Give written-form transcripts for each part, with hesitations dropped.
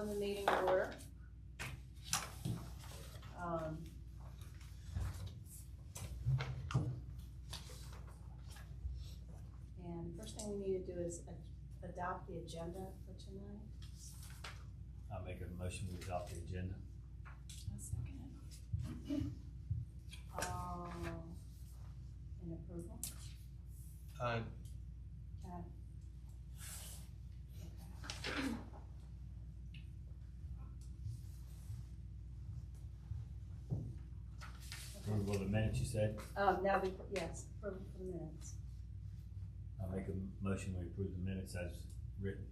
calling the meeting to order. And first thing we need to do is adopt the agenda for tonight. I'll make a motion to adopt the agenda. I'll second it. In approval? Aye. Okay. Approval of the minutes, you said? Now, yes, for minutes. I'll make a motion to approve the minutes as written.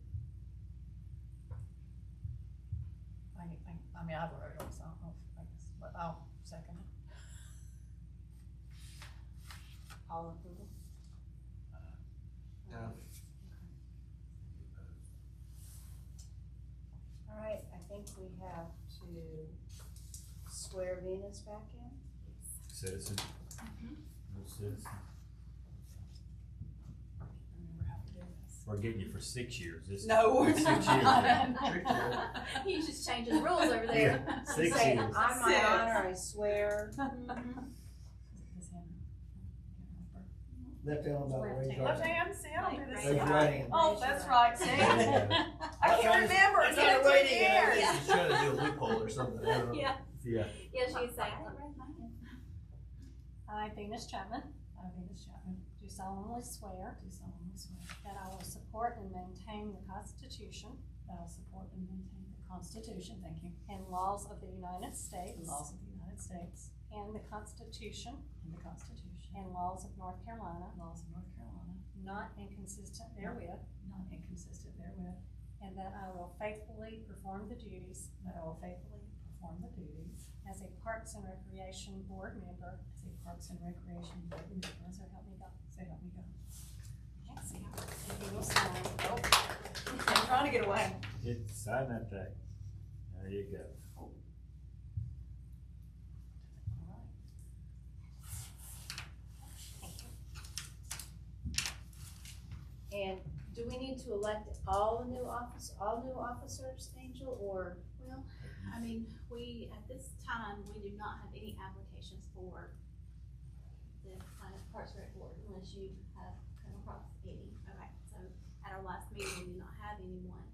I mean, I've wrote them, so I guess, but I'll second it. All approval? Yeah. All right, I think we have to swear Venus back in. Citizen? No citizen. Remember how to do this. We're getting you for 6 years. This No, we're 6 not. years. He just changes rules over there. Yeah, 6 Say, years. on my honor, I swear. Left hand on the raise your Left hand. hand, see, I don't do this. Raise your right hand. Oh, that's right, see? There you go. I can't remember, it's been 3 years. Yeah. She's trying to do a loophole or something. I don't know. Yeah, Yeah. yeah, she'd say, I didn't raise my hand. I, Venus Chapman. I, Venus Chapman. Do solemnly swear. Do solemnly swear. That I will support and maintain the Constitution. That I will support and maintain the Constitution, thank you. And laws of the United States. And laws of the United States. And the Constitution. And the Constitution. And laws of North Carolina. Laws of North Carolina. Not inconsistent therewith. Not inconsistent therewith. And that I will faithfully perform the duties. That I will faithfully perform the duties. As a Parks and Recreation Board member. As a Parks and Recreation Board member. So help me God. So help me God. Can't see how. And you will sign. Oh. I'm trying to get away. Sign that thing. There you go. And do we need to elect all new officers, Angel, or? Well, I mean, we, at this time, we do not have any applications for the Parks and Rec Board unless you have come across any. Okay, so at our last meeting, we did not have anyone.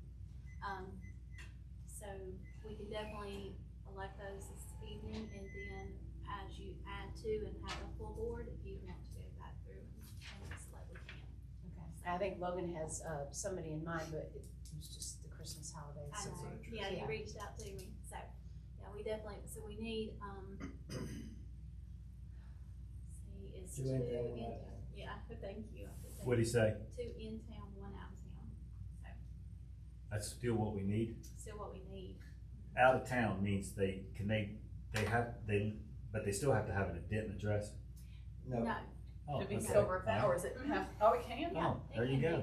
So we can definitely elect those this evening, and then as you add to and have a full board, if you want to go back through and select, we can. Okay. I think Logan has somebody in mind, but it was just the Christmas holidays. I so- know, yeah, you reached out to me, so, yeah, we definitely, so we need, see, it's Two two in in town, one out of town, yeah, thank you. I could say What'd he say? 2 in town, 1 out of town, so, That's still what we need. still what we need. Out of town means but they still have to have an Denton address. No. No, Oh, Could be okay. silver foul, or is it half, oh, it can? Yeah. Oh, there you go.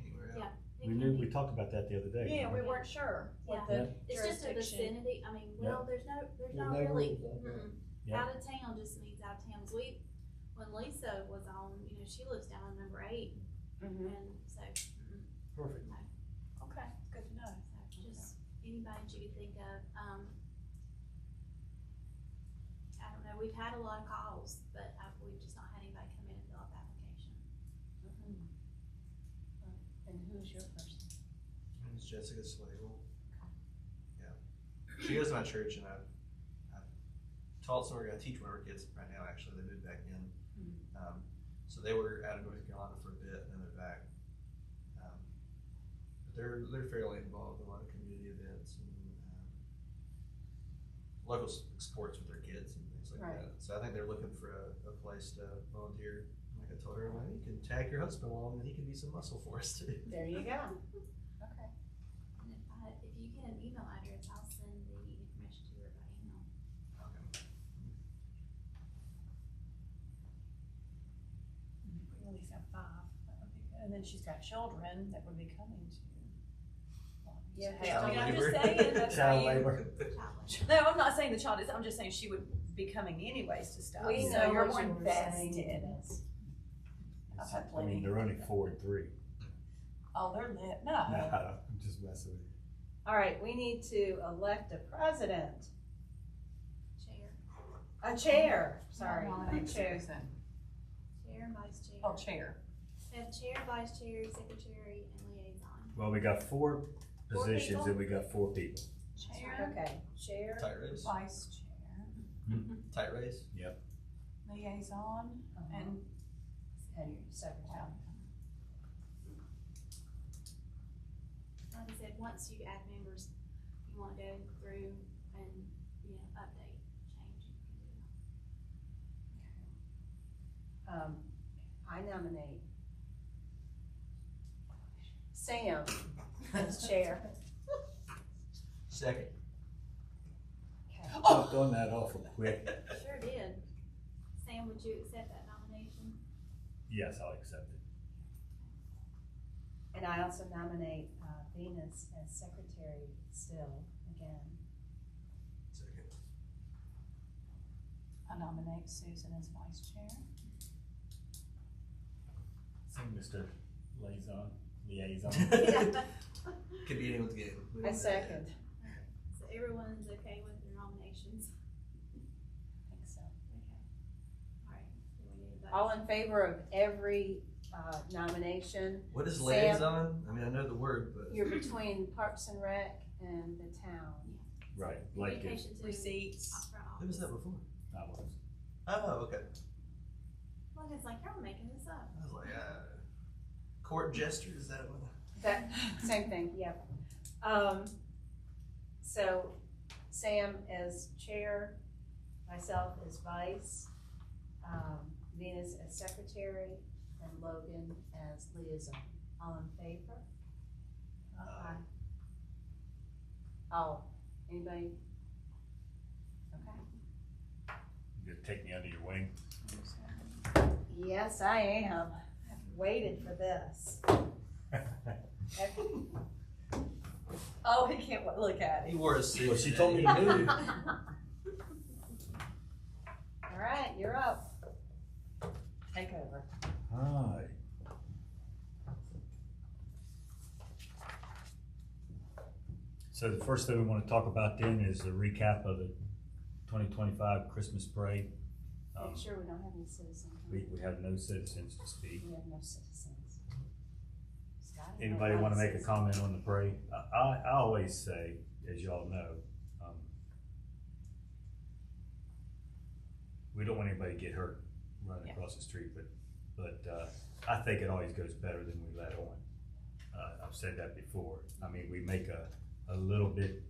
Anywhere else. yeah. it We can be. talked about that the other day. Yeah, we didn't weren't sure what Yeah. the It's just a jurisdiction. vicinity, I mean, well, there's not There's really, no rules out there. Yeah. out of town just means out of town, 'cause when Lisa was on, you know, she lives down on number 8, Mhm. and so, Perfect. no. Okay, good to know. So just anybody that you could think of, I don't know, we've had a lot of calls, but we've just not had anybody come in and fill out the application. Mhm. And who's your person? It's Jessica Slagle. Yeah. She goes to my church, and I've taught some, I teach one of our kids right now, actually. They moved back in. So they were out of North Carolina for a bit, and then they're back. But they're fairly involved in a lot of community events and local sports with their kids and things like Right. that. So I think they're looking for a place to volunteer. Like I told her, well, you can tag your husband along, and he can be some muscle for us too. There you go. Okay. And if you get an email address, I'll send the information to her by email. Okay. We at least have 5, that would be good. And then she's got children that would be coming to. Yeah, Hell, child I'm just labor. saying, that's Child saying. labor. Child No, I'm not saying the child is, I'm just saying she would be coming anyways to stuff. We So know you're what more you were saying. invested. I've had I plenty. mean, they're only 4 and 3. Oh, they're lit, No, no. I'm just messing with you. All right, we need to elect a president, Chair. a chair, sorry, a Nominate chair. Susan. Chair and vice chair. Oh, chair. We have chair, vice chair, secretary, and liaison. Well, we got four Four positions people? and we got 4 people. Chair, Okay, chair, Tight race. vice chair, Tight race. liaison, and, and secretary. well, Like I said, once you add members, you wanna go through and, you know, update, change, you can do. I nominate Sam as chair. Second. Okay. Jumped on that awful quick. Sure did. Sam, would you accept that nomination? Yes, I'll accept it. And I also nominate Venus as secretary still, again. Second. I nominate Susan as vice chair. So, Mr. Liaison. Could be anyone's game. I second. So everyone's okay with their nominations? I think so. Okay. Alright, do we need a vote? All in favor of every nomination? What is Sam? liaison? I mean, I know the word, but. You're between Parks and Rec and the town. Right, like it, Communication to Receipts. front Who was that office. before? I was. Oh, okay. Look, it's like, y'all making this up. I was like, court jester, is that what? That, same thing, yep. So Sam as chair, myself as vice, Venus as secretary, and Logan as liaison. All in favor? Aye. Oh, anybody? Okay. You gonna take me under your wing? Yes, I am. I've waited for this. Oh, he can't look at He it. wore a suit. Well, she today. told me to move. All right, you're up. Take over. Alright. So the first thing we wanna talk about then is a recap of the 2025 Christmas parade. Make sure we don't have any citizens. We have no citizens to speak. We have no citizens. Scotty, Anybody wanna make a comment on the parade? I always say, as y'all know, we don't want anybody to get hurt running Yeah. across the street, but I think it always goes better than we let on. I've said that before. I mean, we make a little bit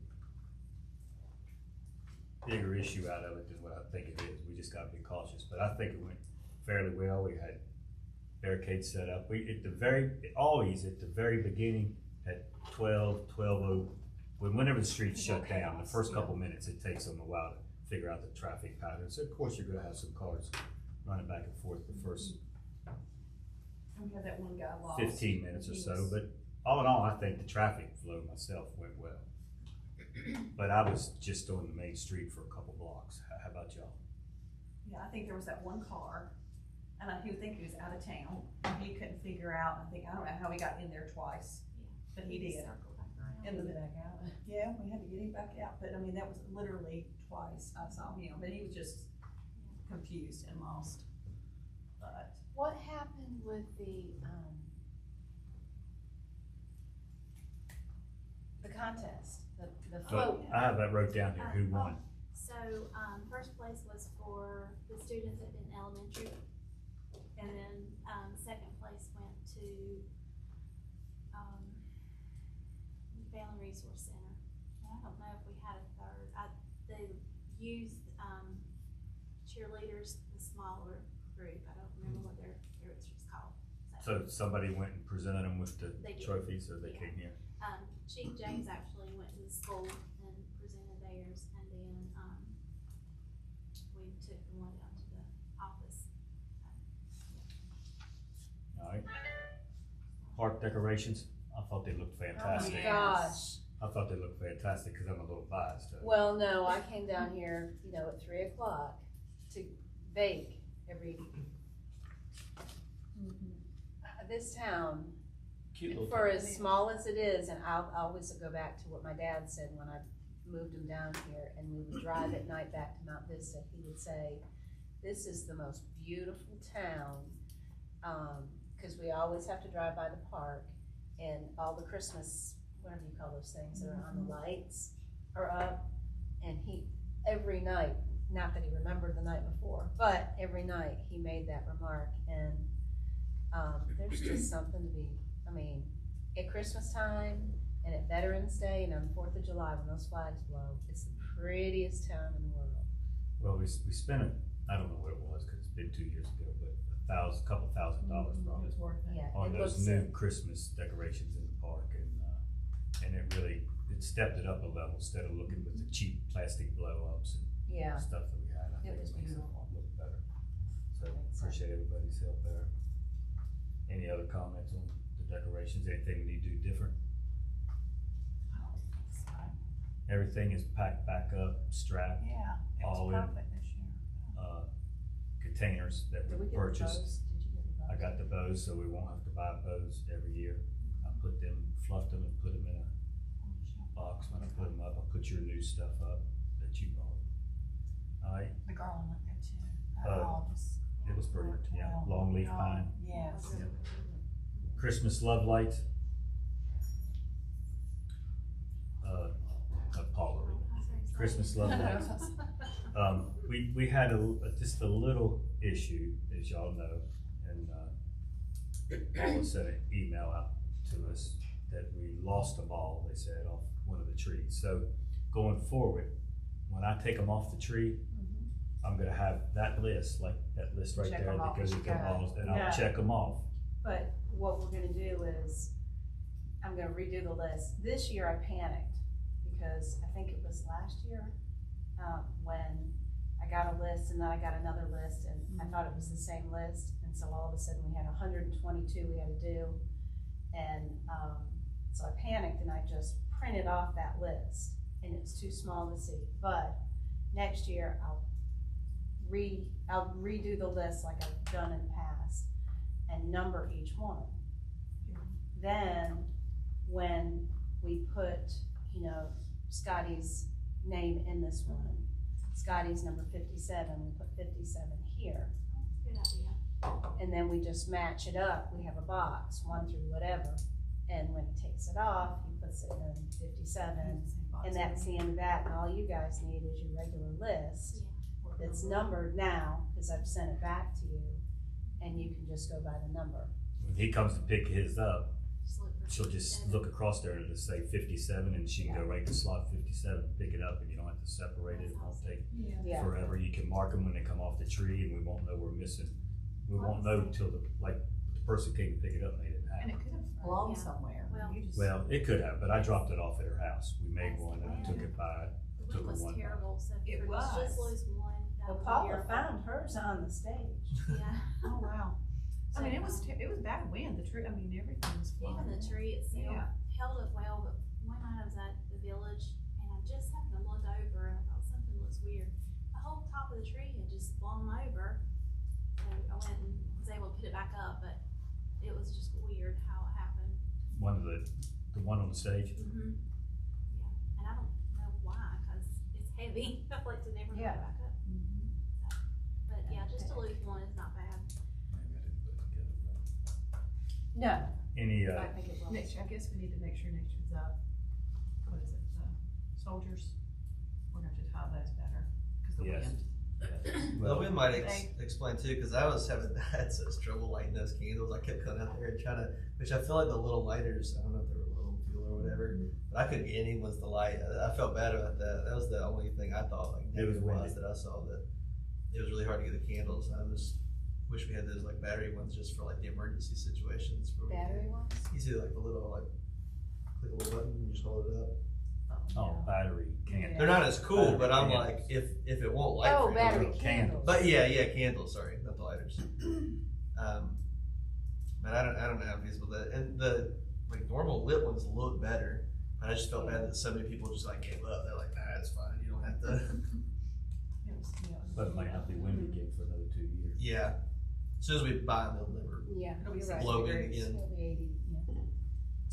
bigger issue out of it than what I think it is. We just gotta be cautious, but I think it went fairly well. We had barricades set up. Always at the very beginning at 12:00, whenever the streets shut down, the first couple minutes, it takes them a while to figure out the traffic patterns. So of course, you're gonna have some cars running back and forth the first We had that one guy lost. 15 minutes or He so, was- but all in all, I think the traffic flow myself went well. But I was just on the main street for a couple blocks. How about y'all? Yeah, I think there was that one car, and he would think he was out of town, and he couldn't figure out, I don't know how he got in there twice, but he did. Circle back around. In the Back out. Yeah, we had to get him back out, but I mean, that was literally twice I saw him, but he was just confused and lost. But What happened with the contest, the So float? I have that wrote down here. Who won? So, first place was for the students at Denton Elementary. And then, second place went to, the Family Resource Center. And I don't know if we had a third. The youth, cheerleaders, the smaller group, I don't remember what their was called. So somebody went and presented them with the They did. trophies, or they Yeah. came here? Chief James actually went to the school and presented theirs, and then, we took the one down to the office. All right. Park decorations. I thought they looked fantastic. Oh, yeah. gosh. I thought they looked fantastic because I'm a little biased. Well, no, I came down here, at 3:00 to bake every. This town Cute little. For as small as it is, and I'll always go back to what my dad said when I moved him down here, and we would drive at night back to Mount Vista. He would say, "This is the most beautiful town," because we always have to drive by the park, and all the Christmas, whatever you call those things that are on the lights, are up, and he every night. Not that he remembered the night before, but every night he made that remark, and there's just something to be, I mean, at Christmas time and at Veterans Day and on the 4th of July when those flags blow, it's the prettiest town in the world. Well, we spent I don't know what it was, cause it's been 2 years ago, but couple $1,000 probably. It was worth it. Yeah, On it those looks new Christmas decorations in the park, and it really, it stepped it up a level instead of looking with the cheap plastic blow-ups yeah. and stuff that we had. I It think was makes it beautiful. look better. So Makes sense. appreciate everybody's help there. Any other comments on the decorations? Anything we need to do different? I don't think so. Everything is packed back up, strapped, Yeah, it all was in. perfect this year. Containers that Did we we get purchased. the bows? Did you get the bows? I got the bows, so we won't have to buy bows every year. I fluffed them and put them in a box. When I put them up, I put your new stuff up that you bought. Alright, The garland looked good too. it was pretty, worked yeah, well. long leaf pine. Yes. Yeah. Christmas love lights. Paula. Christmas love lights. We had just a little issue, as y'all know, and Paula sent an email out to us that we lost them all, they said, off one of the trees. So going forward, when I take them off the tree, I'm gonna have that list, like that list right Check there, them off because as it you can go. all, and Yeah. I'll check them off. But what we're gonna do is, I'm gonna redo the list. This year I panicked, because I think it was last year, when I got a list and then I got another list, and I thought it was the same list, and so all of a sudden we had 122 we had to do. And, so I panicked and I just printed off that list, and it's too small to see. But next year I'll redo the list like I've done in the past and number each one. Then when we put, Scotty's name in this one, Scotty's number 57, we put 57 here. Good idea. And then we just match it up. We have a box, 1 through whatever. And when he takes it off, he puts it in 57. And that's the end of that. And all you guys need is your regular list that's numbered now, because I've sent it back to you. And you can just go by the number. When he comes to pick his up, Just look for she'll just 57. look across there and just say 57, and she can go right to slot 57, pick it up, and you don't have to separate it. It won't take Yeah. forever. You can mark them when they come off the tree, and we won't know we're missing. We won't know till the person came to pick it up and they didn't have And it. it could have belonged Yeah. somewhere. Well- You just- Well, it could have, but I dropped it off at her house. We made one and I took it by. The Took week her was one. terrible, so It if let's just was. lose one. That Well, would be Paula beautiful. found hers on the stage. Yeah. Oh, wow. I mean, it was So, bad wind, the tree, I mean, everything was flying. even the tree itself Yeah. held up well, but one night I was at the village and I just happened to look over and I thought something looks weird. The whole top of the tree had just blown over. So I went and was able to put it back up, but it was just weird how it happened. One of the one on the stage. Mm-hmm. Yeah, and I don't know why, cause it's heavy, I'd like to never put it Yeah. back up. But yeah, just to lose one is not bad. Maybe I didn't put it together. No, Any, I think it was. Next year, I guess we need to make sure next year's up, what is it, soldiers, we're gonna have to tie those better, cause the Yes. wind. Well, we might They- explain too, because I was had such trouble lighting those candles. I kept coming out there and trying to, which I feel like the little lighters, I don't know if they were low fuel or whatever, but I couldn't get any ones to light. I felt bad about that. That was the only thing I thought like It was negative windy. was that I saw that it was really hard to get the candles. I just wish we had those like battery ones just for like the emergency situations. Where we Battery can- ones? You see like the little like click a little button and you just hold it up. oh, battery can't. Yeah. They're not as cool, Battery but I'm candles. like if it won't light. Oh, for you, battery candles. candles. But yeah, candles. Sorry, not the lighters. But I don't know how feasible that. And the like normal lit ones look better. But I just felt bad that so many people just like gave up. They're like, nah, it's fine. You don't have to. It was. But it might not be windy again for another 2 years. Yeah. As soon as we buy them, they'll never. Yeah, It'll be you're right. blow in degrees. again. It'll be 80, yeah.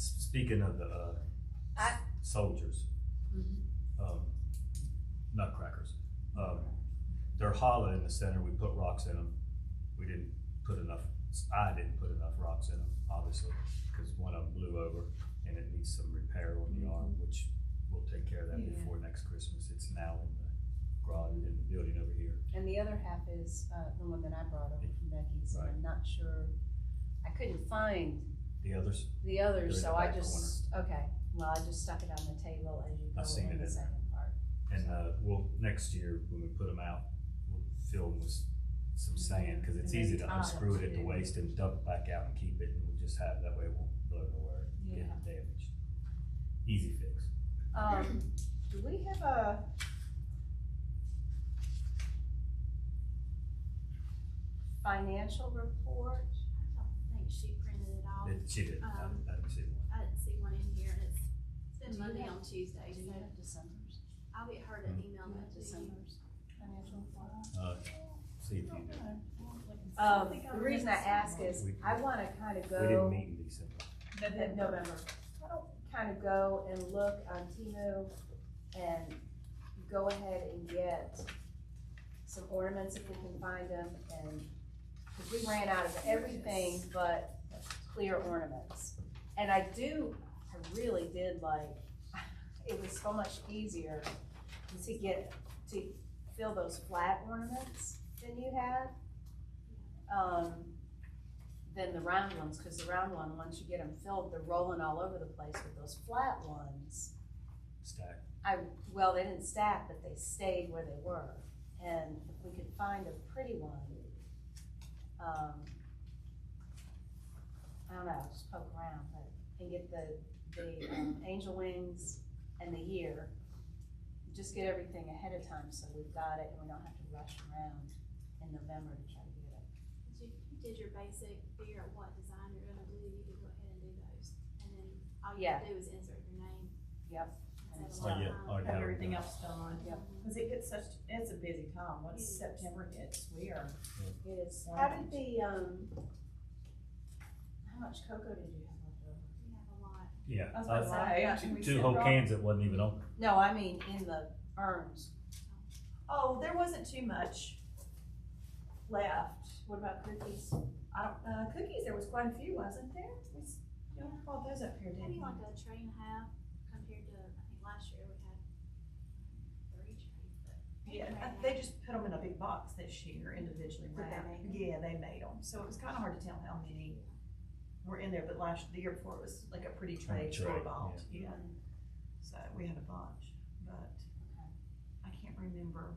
Speaking of the, soldiers, nutcrackers, they're hollow in the center, we put rocks in them. We didn't put enough, I didn't put enough rocks in them, obviously, because one of them blew over and it needs some repair on the arm, which we'll take care of that before next Christmas. It's now in the garage, in the building over here. And the other half is, the one that I brought over from Becky's, and Right. I'm not sure, I couldn't find The others, the others, They're so in the I back just, okay, well, I just stuck it on the table as you I've seen go it in the in there. second part. and, we'll, next year, when we put them out, we'll fill them with some sand, cause it's And then easy to tie it unscrew it at the too. waist and dump it back out and keep it, and we'll just have, that way it won't blow nowhere, get damaged. Easy fix. Do we have a financial report? I don't think she printed it off. She did, I didn't see one. I didn't see one in here, and it's been Do you Monday have- on Tuesday, Do you so have December's? I'll get her to Hmm. email Do you that have to you. December's financial report? See if you do. The reason I ask is, I wanna kinda We go. didn't meet in December. November. I don't kind of go and look on Temu and go ahead and get some ornaments if we can find them, and, cause we ran out of everything but clear ornaments. And I really did like, it was so much easier to fill those flat ornaments than you had. Than the round ones, cause the round one, once you get them filled, they're rolling all over the place. With those flat ones, Stack. well, they didn't stack, but they stayed where they were. And if we could find a pretty one, I don't know, just poke around, but, and get the angel wings and the year. Just get everything ahead of time so we've got it and we don't have to rush around in November to try to get it. You did your basic, figure out what design you're gonna do, you can go ahead and do those, and then all you Yeah. have to do is insert your name. Yep. and And save a Oh, lot of yeah, time. already Have have everything it. else done. Yep. Cause it gets it's a busy time, once It is. September hits, we are. It is. How did how much cocoa did you have left over? We have a lot. Yeah. I was about to say, two- we two said whole rock- cans that wasn't even open. No, I mean in the urns. Oh, there wasn't too much left. What about cookies? Cookies, there was quite a few, wasn't there? You don't brought those up here, did Maybe you? like a tray and a half compared to, I think last year we had 3 trays, but. Yeah, they just put them in a big box this year, individually Did they wrapped. make 'em? Yeah, they made them, so it was kinda hard to tell how many were in there, but the year before it was like a pretty tray tray, store bought, yeah. So we had a bunch, but Okay. I can't remember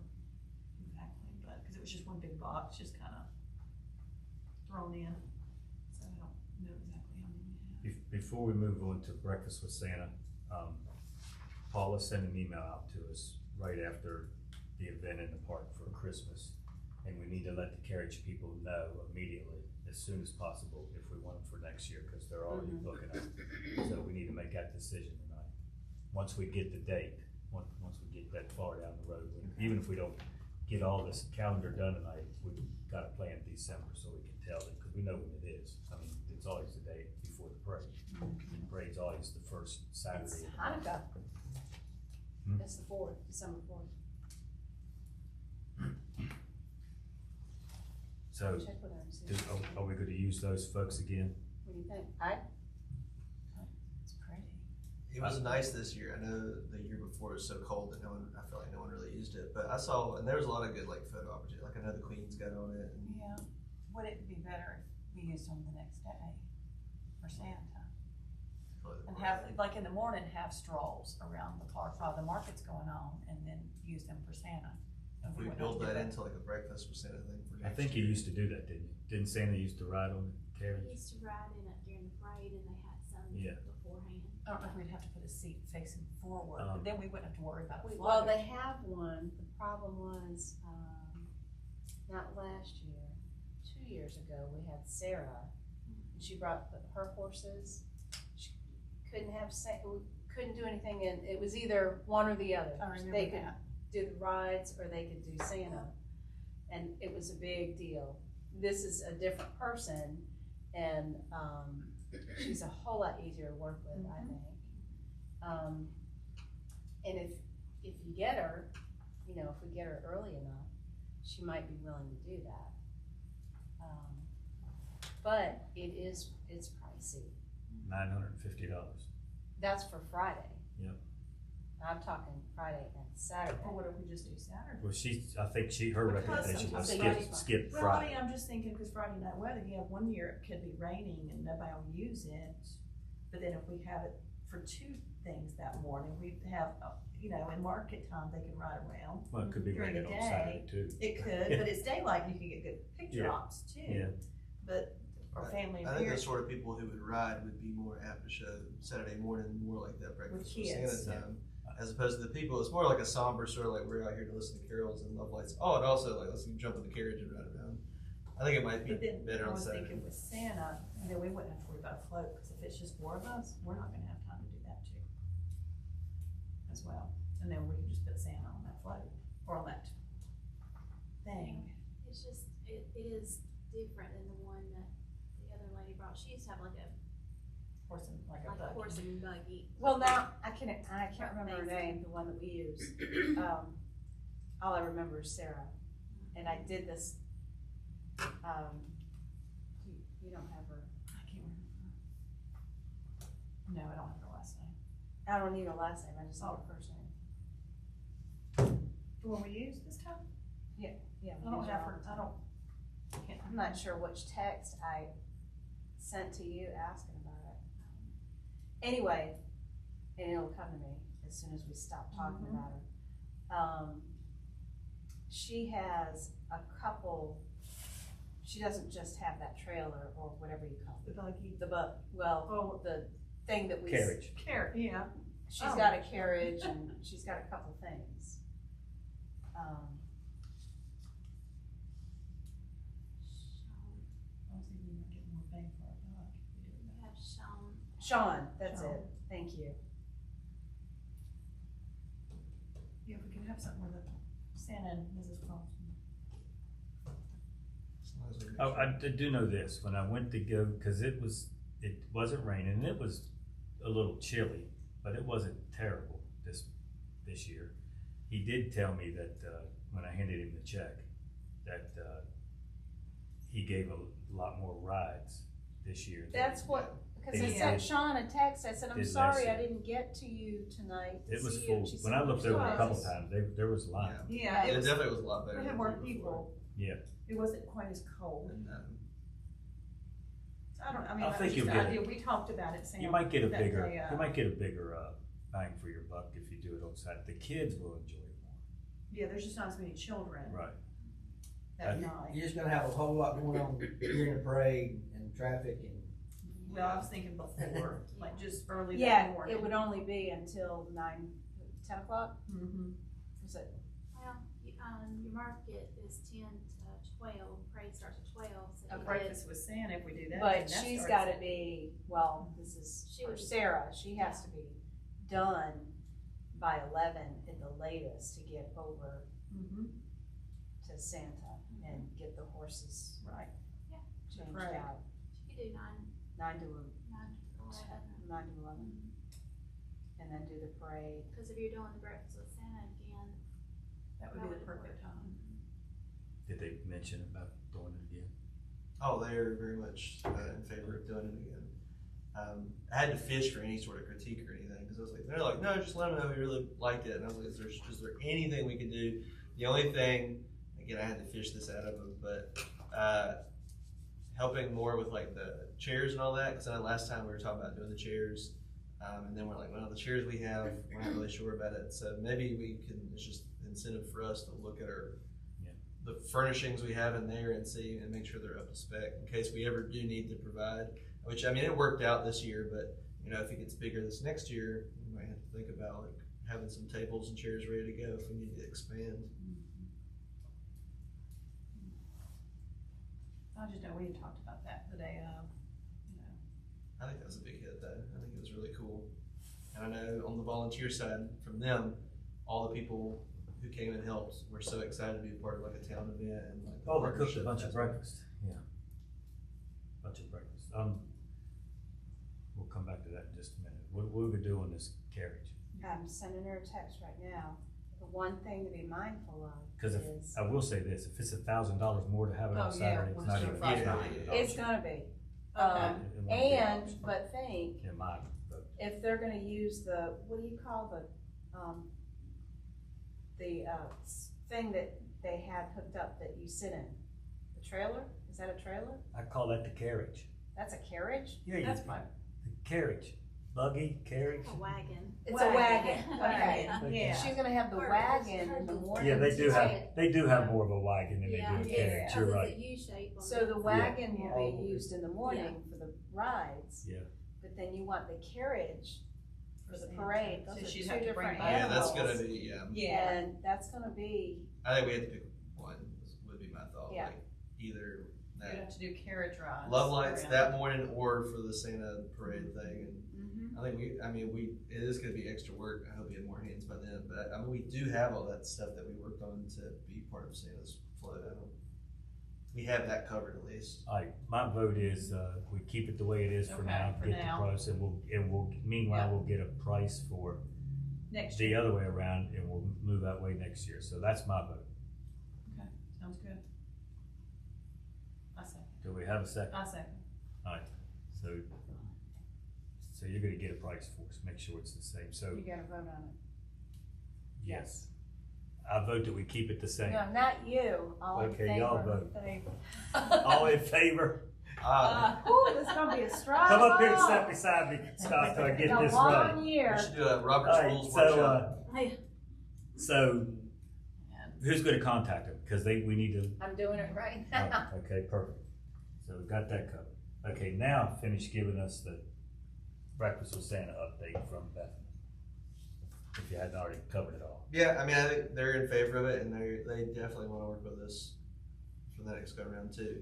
exactly, but, cause it was just one big box, just kinda thrown in, so I don't know exactly how many we had. Before we move on to breakfast with Santa, Paula sent an email out to us right after the event in the park for Christmas. And we need to let the carriage people know immediately, as soon as possible, if we want them for next year, cause they're already booking them. So we need to make that decision tonight. Once we get the date, once we get that far down the road, even if we don't get all this calendar done tonight, we've gotta plan December so we can tell them, cause we know when it is. I mean, it's always the day before the parade. The parade's always the first Saturday. It's of the month. Hanukkah. Hmm? It's the 4th, December 4th. So, Check with her and see. are we gonna use those folks again? What do you think? It's pretty. It was nice this year. I know the year before it was so cold that I felt like no one really used it. But I saw, and there was a lot of good like photo opportunities. Like I know the Queen's got on it. And Yeah, would it be better if we used them the next day for Santa? probably the And parade. have, like in the morning, have strolls around the park while the market's going on, and then use them for Santa. If we wouldn't build have to that do into like a breakfast with Santa thing for I next think year. you used to do that, didn't you? Didn't Santa used to ride on the We carriage? used to ride in it during the parade, and they had some Yeah. beforehand. I don't know if we'd have to put a seat facing forward, Um, but then we wouldn't have to worry about a Well, float. they have one. The problem was, not last year, 2 years ago, we had Sarah. And she brought her horses. She couldn't we couldn't do anything, and it was either one or the other. I remember They could that. do the rides or they could do Santa. And it was a big deal. This is a different person, and she's a whole lot easier to work with, I think. And if you get her, you know, if we get her early enough, she might be willing to do that. But it's pricey. $950. That's for Friday. Yep. I'm talking Friday and Saturday. Or what if we just do Saturday? Well, I think her Because recommendation was sometimes- skip Well, I Friday. mean, I'm just thinking, cause Friday night weather, yeah, one year it could be raining and nobody will use it. But then if we have it for two things that morning, we have, you know, in market time, they can ride around. Well, it could be During the raining on day, Saturday too. It could, but it's daylight, you can get good picture Yeah. ops too. Yeah. But, or family I think the appearance. sort of people who would ride would be more apt to show Saturday morning, more like that breakfast with kids. Santa time, as opposed to the people. It's more like a somber sort of like we're out here to listen to carols and love lights. Oh, and also like let's jump in the carriage and ride around. I think it might be But then better I on was Saturday. thinking with Santa, you know, we wouldn't have to worry about a float, cause if it's just four of us, we're not gonna have time to do that too. As well, and then we can just put Santa on that float, or on that thing. It's just, it is different than the one that the other lady brought. She used to have like a Horse and, like a like a buggy. horse and buggy. Well, now, I can't remember her name, the one that we used. All I remember is Sarah, and I did this, you don't have her, I can't remember. No, I don't have her last name. I don't need her last name, I just know her first name. The one we used this time? Yeah. I don't have her, I'm not sure which text I sent to you asking about it. Anyway, and it'll come to me as soon as we stop talking about her. She has a couple, she doesn't just have that trailer or whatever you call The buggy. it, the thing that we. Carriage. Yeah. She's got a carriage and she's got a couple things. I was thinking we might get more bang for our buck if we did We that. have Sean. Sean, that's Sean. it, thank you. Yeah, we could have something with Santa and Mrs. Claus. As long as we make Oh, sure. I do know this, when I went to go, cause it wasn't raining, and it was a little chilly, but it wasn't terrible this year. He did tell me that, when I handed him the check, that, he gave a lot more rides this year. than That's he what, because I Yeah. sent Sean a text, I said, I'm Did last sorry I year. didn't get to you tonight to It was see you." full, And she when said, I looked over a couple "Yes." times, there was a line. Yeah, It it was, definitely was a lot better. we than had more the year before. people. Yeah. It wasn't quite as cold. And, I I that's think just you'll the get- idea. We talked about it, Sam. You might get a that bigger, day, bang for your buck if you do it on Saturday. The kids will enjoy it more. Yeah, there's just not as many children Right. that You- night. You're just gonna have a whole lot going on during the parade and traffic and. Well, I was thinking before, like just early that Yeah, morning. it would only be until 10 o'clock, Mm-hmm. was it? Well, your market is 10 to 12, parade starts at 12, so A you breakfast with Santa if we do that. But then that she's starts gotta at- be, well, this is She for would be- Sarah, she has to be done by 11 at the latest to get over Mhm. to Santa and get the horses Right. changed Right. out, She could do 9 to 9 to 11. 9 to 11, and then do the parade. Because if you're doing the breakfast with Santa again, That would be the perfect time. Did they mention about doing it again? Oh, they're very much in favor of doing it again. I had to fish for any sort of critique or anything because I was like, they're like, no, just let them know we really liked it. And I was like, is there anything we could do? The only thing, again, I had to fish this out of them, but helping more with like the chairs and all that. Because I know last time we were talking about doing the chairs, and then we're like, well, the chairs we have, we're not really sure about it. So maybe we can. It's just incentive for us to look at the furnishings we have in there and see and make sure they're up to spec in case we ever do need to provide. Which, I mean, it worked out this year, but you know, if it gets bigger this next year, we might have to think about like having some tables and chairs ready to go if we need to expand. I just know we had talked about that the day of, I think that was a big hit, though. I think it was really cool. And I know on the volunteer side, from them, all the people who came and helped were so excited to be a part of like a town event and like. the Oh, they cooked a partnership bunch of aspect. breakfast, yeah. Bunch of breakfast. we'll come back to that in just a minute. What are we gonna do on this carriage? I'm sending her a text right now. The one thing to be mindful of Cause is, I will say this, if it's $1,000 more to have it Oh, on yeah, Saturday, it's well, not sure, even. Friday it's not night. even an it's option. gonna be. Okay. It won't be an And, option. but think, In my vote. if they're gonna use the, what do you call the thing that they had hooked up that you sit in? The trailer? Is that a trailer? I call that the carriage. That's a carriage? Yeah, That's fine. the carriage, buggy, carriage. A wagon. It's a wagon, okay. Wagon, yeah. She's gonna have the wagon in the morning. Yeah, they do to have more of a wagon than they Yeah, do a carriage, because you're it's right. a U shape. on So the it. wagon Yeah. will be used in the morning for the rides. Yeah. But then you want the carriage for the Santa. parade, So those are she'd two have to bring different back- Yeah, that's animals. gonna be, yeah. Yeah. And that's gonna be, I think we have to pick one, would be my thought, Yeah. like, either You'd that have to do carriage rides. love lights around. that morning or for the Santa parade thing, and mhm. I think it is gonna be extra work. I hope we have more hands by then, but I mean, we do have all that stuff that we worked on to be part of Santa's float. We have that covered at least. All right, my vote is, we keep it the way it is for Okay, now, for get the now. price, and meanwhile, we'll get a price for Next the year. other way around, and we'll move that way next year, so that's my vote. Sounds good. I second. Do we have a second? I second. So you're gonna get a price for us, make sure it's the same, so, You gotta vote on it. yes. I vote that we keep it the same. No, not you, all in favor. Okay, y'all vote. Favor. All in favor? Ooh, this is gonna be a strong Come up here and vote. sit beside me, Scott, till I get It's a this long right. We year. should do a Robert's All right, Rules so, workshop. so who's gonna contact them? Cause we need to, I'm doing it right now. oh, okay, perfect. So we got that covered. Okay, now finish giving us the Breakfast with Santa update from Bethany. If you hadn't already covered it all. Yeah, I mean, I think they're in favor of it, and they definitely want to work with us for the next go round too.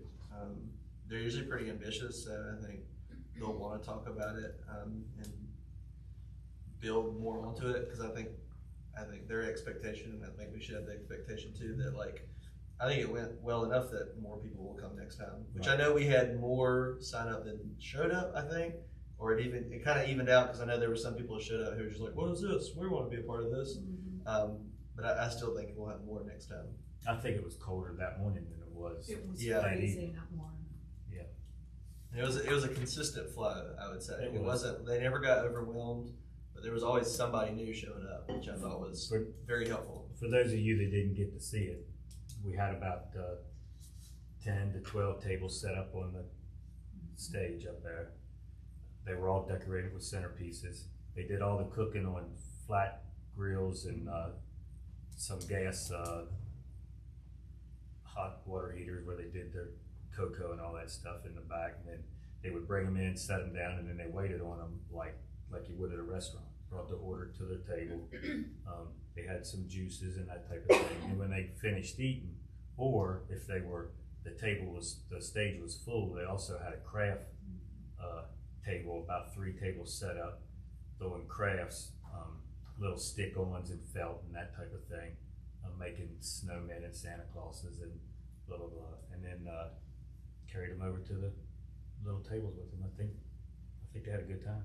They're usually pretty ambitious, so I think they'll want to talk about it and build more onto it. Because I think their expectation, and I think we should have the expectation too, that like I think it went well enough that more people will come next time. Which I know we had more sign up than showed up, I think. Or it kind of evened out because I know there were some people who showed up who were just like, what is this? We want to be a part of this. But I still think we'll have more next time. I think it was colder that morning than it was. It was Yeah. freezing that morning. And it was a consistent flow, I would say. It It was. wasn't, they never got overwhelmed, but there was always somebody new showing up, which I thought was very helpful. For those of you that didn't get to see it, we had about 10 to 12 tables set up on the stage up there. They were all decorated with centerpieces. They did all the cooking on flat grills and some gas hot water heaters where they did their cocoa and all that stuff in the back. And then they would bring them in, set them down, and then they waited on them like you would at a restaurant. Brought the order to their table. They had some juices and that type of thing. And when they finished eating, or if the stage was full, they also had a craft table, about 3 tables set up, throwing crafts, little stick-ons and felt and that type of thing, making snowmen and Santa Clauses and blah, blah, blah. And then carried them over to the little tables with them. I think they had a good time.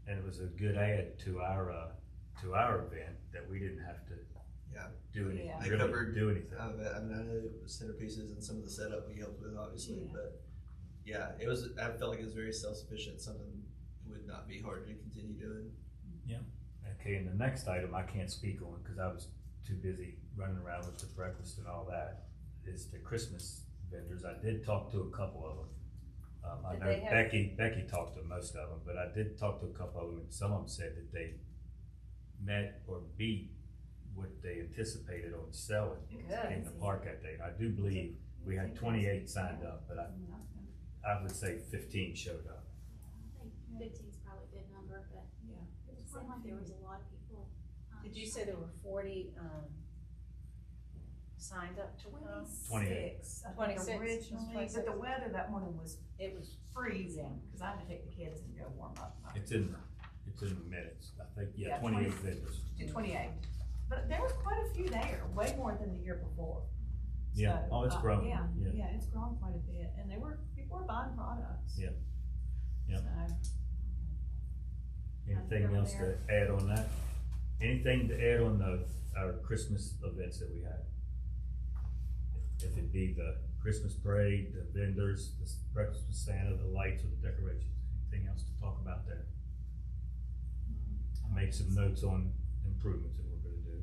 And it was a good add to our event that we didn't have to do anything. Yeah. They Really covered do anything. I mean, I know it was centerpieces and some of the setup we helped with, obviously, Yeah. but yeah, I felt like it was very self-sufficient, something would not be hard to continue doing. Okay, and the next item I can't speak on because I was too busy running around with the breakfast and all that, is the Christmas vendors. I did talk to a couple of them. I Did know they have- Becky talked to most of them, but I did talk to a couple of them, and some of them said that they met or beat what they anticipated on selling in the park that day. And I do believe we had 28 signed up, but I would say 15 showed up. I think 15 is probably a good number, but it seemed like there was a lot of people. Did you say there were 40, signed up to come? 28. 26. Originally, but the weather that morning was It was, freezing, cause I had to take the kids and go warm up. It's in the minutes, I think, Yeah, 28 20. vendors. To 28, but there was quite a few there, way more than the year before. Yeah, So, oh, it's grown. Yeah, Yeah. it's grown quite a bit, and people were buying products. Yeah. Yep. So, Anything Over else to add on that? Anything to add on our Christmas events that we had? If it be the Christmas parade, the vendors, the breakfast with Santa, the lights or the decorations, anything else to talk about there? I made some notes on improvements that we're gonna do.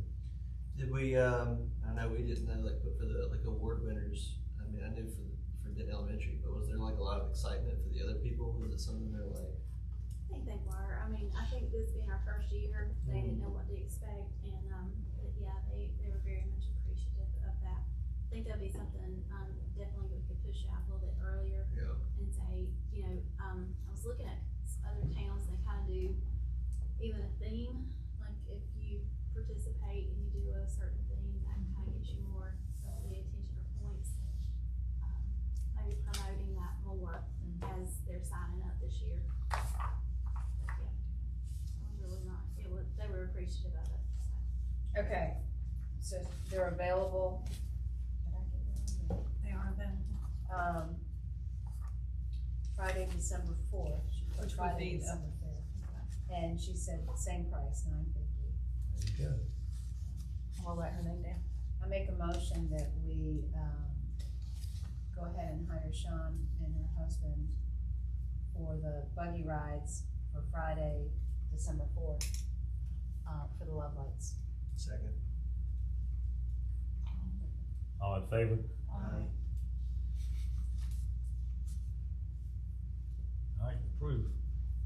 Did we, I know we didn't know, like, but for the, like, award winners, I mean, I knew for Denton Elementary, but was there like a lot of excitement for the other people? Was it something they're like, I think they were. I mean, I think this being our first year, they didn't know what to expect, and but yeah, they were very much appreciative of that. I think that'd be something definitely we could push out a little bit earlier yeah, and say, you know, I was looking at other towns. They kind of do even a theme, like if you participate and you do a certain thing, that kind of gets you more the attention or points. Maybe promoting that more as they're signing up this year. They were appreciative of it, so. Okay, so they're available. they are available. Friday, December 4th. Which would Friday, be the- December 5th. And she said same price, $9.50. There you go. We'll write her name down. I make a motion that we, go ahead and hire Sean and her husband for the buggy rides for Friday, December 4th, for the Love Lights. second? All in favor? All right, approved.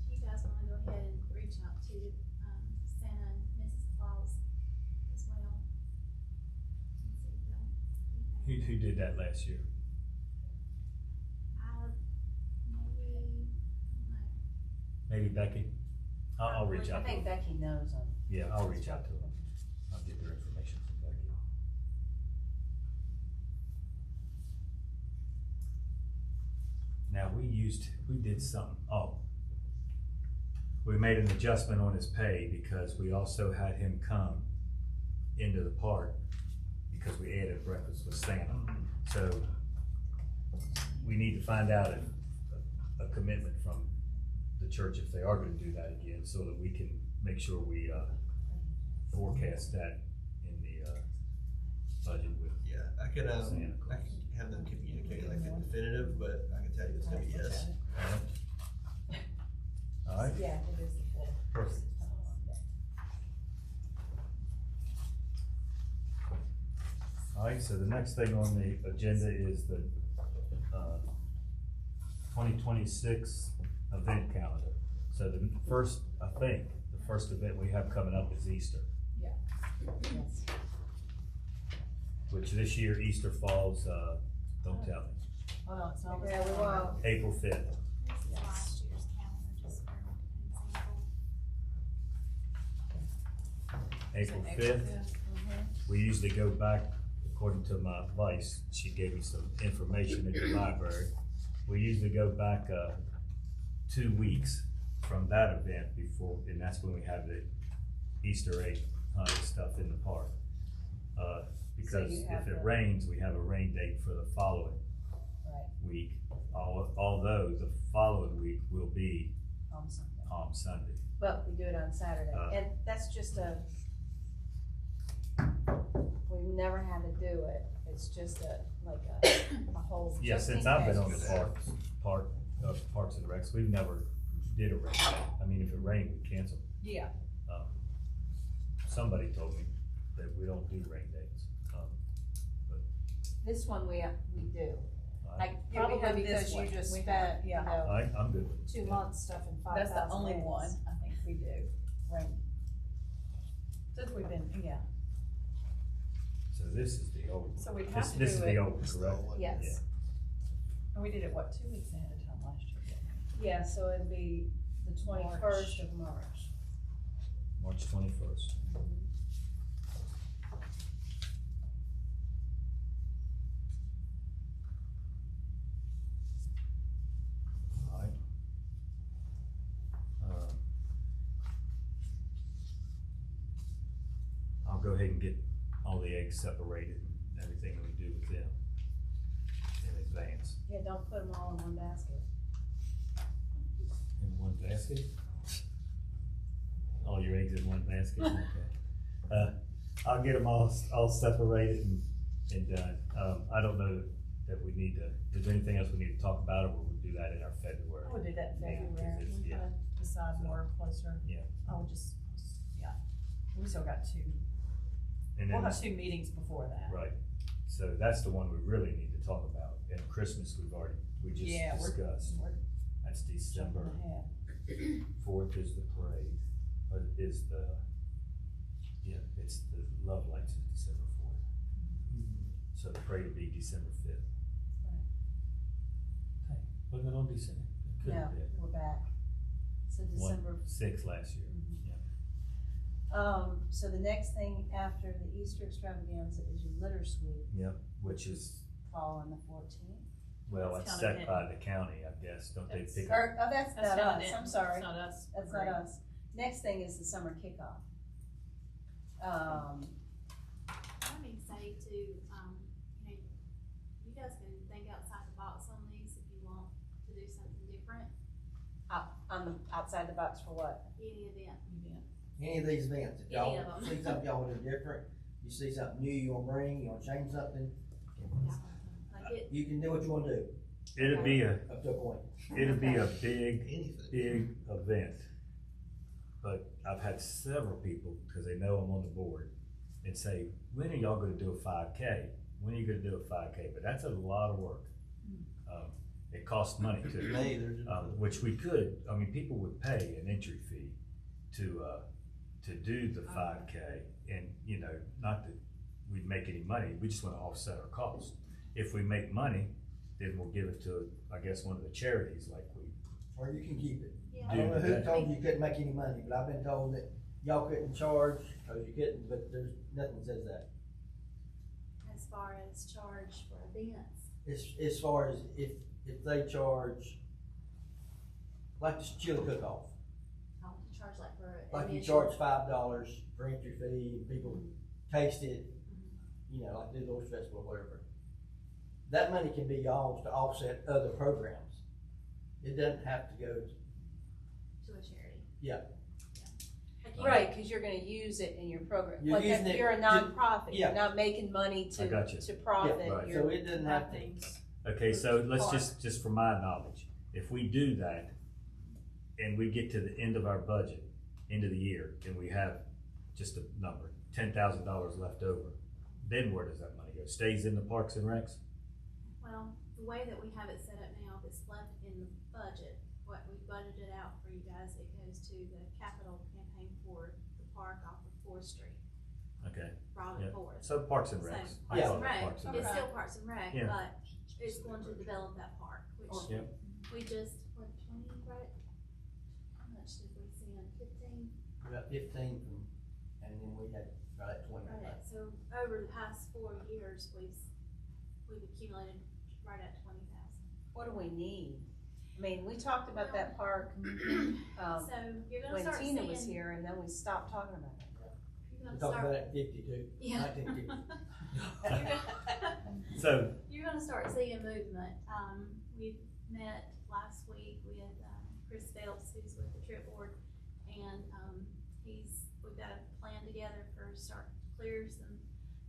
Do you guys wanna go ahead and reach out to, Santa and Mrs. Claus as well? And see if they'll. Who did that last year? Maybe, I don't know. Maybe Becky? I'll reach I out to think them. Becky knows them. Yeah, I'll reach out to them. I'll get their information from Becky. Now, we did something, we made an adjustment on his pay because we also had him come into the park because we added breakfast with Santa. So we need to find out a commitment from the church if they are gonna do that again, so that we can make sure we, forecast that in the, budget with Yeah, I could Santa Claus. have them communicate like a definitive, but I can tell you it's gonna be yes. All right, Yeah, it is the 4th. perfect. All right, so the next thing on the agenda is the, 2026 event calendar. So the first, I think, the first event we have coming up is Easter, Yes. which this year Easter falls, don't tell me, Oh, no, it's not. Yeah, we will. April 5th. This is last year's calendar, just for an example. April 5th. We usually go back, according to my vice, she gave me some information at the library. We usually go back, 2 weeks from that event before, and that's when we have the Easter egg hunt stuff in the park. Because you have if it the- rains, we have a rain date for the following Right, week. Although the following week will be on Sunday. Palm Sunday. But we do it on Saturday, and that's just we've never had to do it, it's just a whole. Yeah, just since in I've been on case. the Parks and Recs, we've never did a rain date. I mean, if it rained, we cancel. Yeah. Somebody told me that we don't do rain dates. This one we do, like, Yeah, we probably have this because you one. just We spent, have- you yeah. know, I'm good with it. 2 months stuffing 5,000 That's the only eggs. one I think we do, right? Since we've been, yeah, So this is the old, so we'd have this to is do the it, old, correct? Yes, and we did it, what, 2 weeks ahead of time last year? didn't we? yeah, so it'll be the 21st of March. March 21st. All right. I'll go ahead and get all the eggs separated and everything that we do with them in advance. Yeah, don't put them all in one basket. one basket? All your eggs in one basket, okay. I'll get them all separated and done. I don't know that we need to, is there anything else we need to talk about, or will we do that in our February? We'll do that in Yeah, 'cause February, it's- we yeah. kind of decide more closer. Yeah. I would just, yeah, we still got two, And we'll then, have 2 meetings before that. right, so that's the one we really need to talk about. And Christmas, we Yeah, just discussed. We're That's December jumping ahead. 4th is the parade, it's the Love Lights is December 4th. So the parade would be December 5th. Hey, wasn't it on December? It could No, have been. we're back. So December. 6 last year, Mhm. yeah. So the next thing after the Easter extravaganza is your litter sweep, Yep, which is, fall on the 14th. well, It's it's kinda set by the county, I guess, don't they It's- pick Or, up? that's That's not not us, it. I'm sorry. It's not us. That's not us. Next thing is the summer kickoff. Let me say too, you know, you guys can think outside the box on these if you want to do something different, On the, outside the box for what? any event. Any of these events, if Any y'all of 'em. see something y'all wanna do different, you see something new you wanna bring, you wanna change something, Like it, you can do what you wanna do, It'd be a up to a point. big Anything. event. But I've had several people, because they know I'm on the board, and say, when are y'all gonna do a 5K? When are you gonna do a 5K? But that's a lot of work. It costs money too. May, they're just. Which we could, I mean, people would pay an entry fee to do the 5K, and, you know, not that we'd make any money, we just wanna offset our costs. If we make money, then we'll give it to, I guess, one of the charities like we Or you can keep it. yeah. I don't know who that. told you couldn't make any money, but I've been told that y'all couldn't charge, cause you couldn't, but there's, nothing says that. As far as charge for events, As far as if they charge, like the chili cook-off, I want to charge like for. like you initial- charge $5 for entry fee, and people taste it, you know, like do the Oyster Festival or whatever. That money can be used to offset other programs. It doesn't have to go, To a charity. Yeah. Like you- Right, cause you're gonna use it in your program. You're Like using if it you're a to- nonprofit, yeah. you're not making money I got you. to profit, right. you're. so it doesn't have to. Things. Okay, so let's just for my knowledge, if we do that and we get to the end of our budget, end of the year, and we have just a number, $10,000 left over, then where does that money go? Stays in the Parks and Recs? Well, the way that we have it set up now, if it's left in the budget, what we budgeted out for you guys, it goes to the capital campaign for the park off of 4th Street, Okay, Robin Yeah. Forest. So Parks and So, Recs. I Parks call and it Rec, Parks and it's Recs. still Parks and Rec, Yeah. but it's going to develop that park, which Yep. we just, what, 20, right? How much did we send, 15? About 15 from, and then we had right at 20. Right, so over the past 4 years, we've accumulated right at 20,000. What do we need? I mean, we talked about that park, So you're gonna when start Tina seeing, was here, and then we stopped talking about it. you're We gonna talked about start, it at 52, yeah. 1950. So, You're gonna start seeing movement. We met last week with, Chris Phelps, who's with the trip board, and, we've got a plan together for start to clear some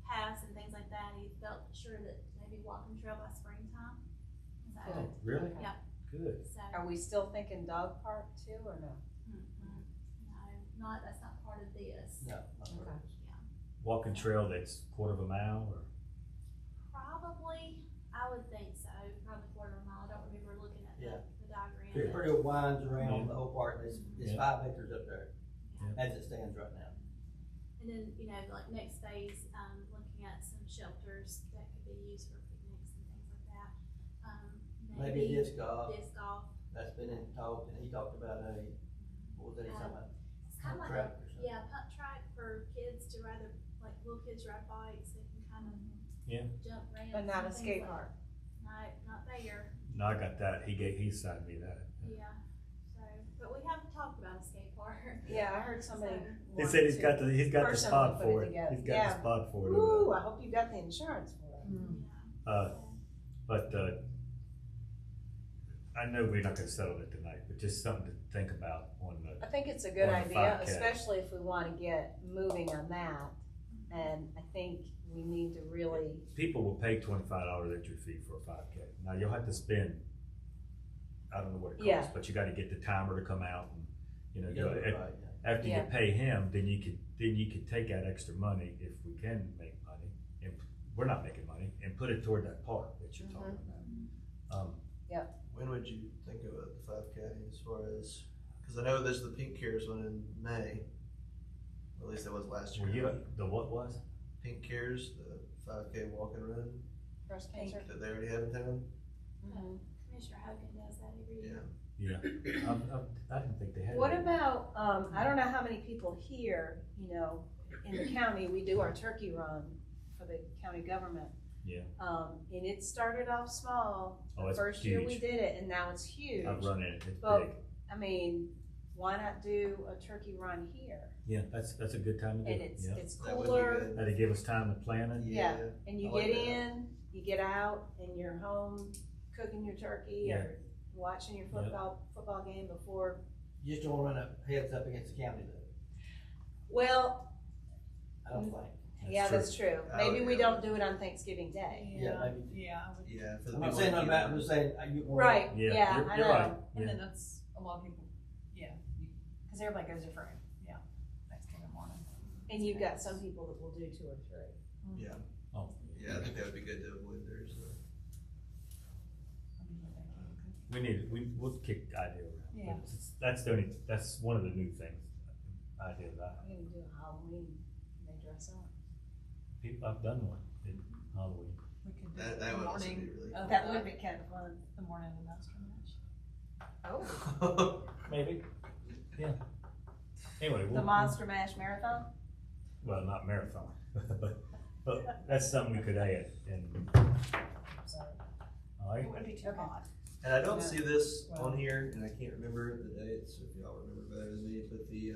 paths and things like that. He felt sure that maybe walking trail by springtime. So, oh, really? Yeah. Good. so, Are we still thinking dog park too, or no? no, that's not part of this. No, not Okay. really. Walking trail that's quarter of a mile or? Probably, I would think so, probably quarter of a mile. I don't remember looking at Yeah. the diagram. It pretty well winds around the whole park, there's Yeah. 5 acres up there, Yeah. as it stands right now. And then, you know, like next phase, looking at some shelters that could be used for picnics and things like that. Maybe a disc golf, Disc golf. that's been in talk, and he talked about what was that, something, It's kind of like, track or something. yeah, punt track for kids to rather, like little kids ride bikes, they can kind of Yeah. jump ramps. But not a and things skate like- park? No, not there, No, I got that. He signed me that. yeah. So, but we haven't talked about a skate park. Yeah, I heard somebody. So- He wanted said he's to got the personally spot put for it. together. He's got Yeah. the spot for it. Woo, I hope you got the insurance for it. Yeah. But, I know we're not gonna settle it tonight, but just something to think about on the, I think it's a good On the idea, 5K. especially if we wanna get moving on that. And I think we need to really, people will pay $25 entry fee for a 5K. Now, you'll have to spend, I don't know what it Yeah. costs, but you gotta get the timer to come out and, you know, You do gotta it. do it right, yeah. After you Yeah. pay him, then you could take that extra money, if we can make money, and we're not making money, and put it toward that park that you're talking about. When would you think of it, the 5K, as far as, because I know there's the Pink Cares one in May. At least that was last year. Well, the what was? Pink Cares, the 5K walk and run breast cancer. that they already have in town. Mhm. Commissioner Hogan does that every year. Yeah. Yeah. I didn't think they had. What it. about, I don't know how many people here, you know, in the county, we do our turkey run for the county government. Yeah. And it started off small, Oh, the it's first year we huge. did it, and now it's huge. I've run it, it's But, big. I mean, why not do a turkey run here? Yeah, that's a good time to do And it, it's, yeah. it's That would be cooler, good. That'd give us time to plan it. Yeah. and you I like get that. in, you get out, and you're home cooking your turkey Yeah. or watching your football game before. You just don't wanna run up, heads up against the county though, Well, I don't think. yeah, true. that's true. I Maybe would- we don't do it on Thanksgiving Day. Yeah, maybe. Yeah, I would- Yeah, for the I'm not people saying that nothing keep about, I'm just saying, you want. Right, Yeah, yeah, you're I right. know. and Yeah. then that's, a lot of people, cause everybody goes different, yeah, Thanksgiving morning. And you've got some people that will do 2 or 3. Yeah, Oh, yeah, I think that would be good to avoid theirs. we'll kick the idea around. Yeah. But that's one of the new things, ideas We're gonna do a Halloween, and they dress up. I've done one in Halloween. We could do That the would also morning be really of cool. that would be kind of fun, the morning of the master match. Oh. Maybe, yeah. Anyway, The Monster Mash Marathon? well, not marathon, but that's something we could add, and, Sorry. all right? It wouldn't be too Okay. hot. And I don't Yeah. see this Well- on here, and I can't remember the dates, if y'all remember better than me, but the,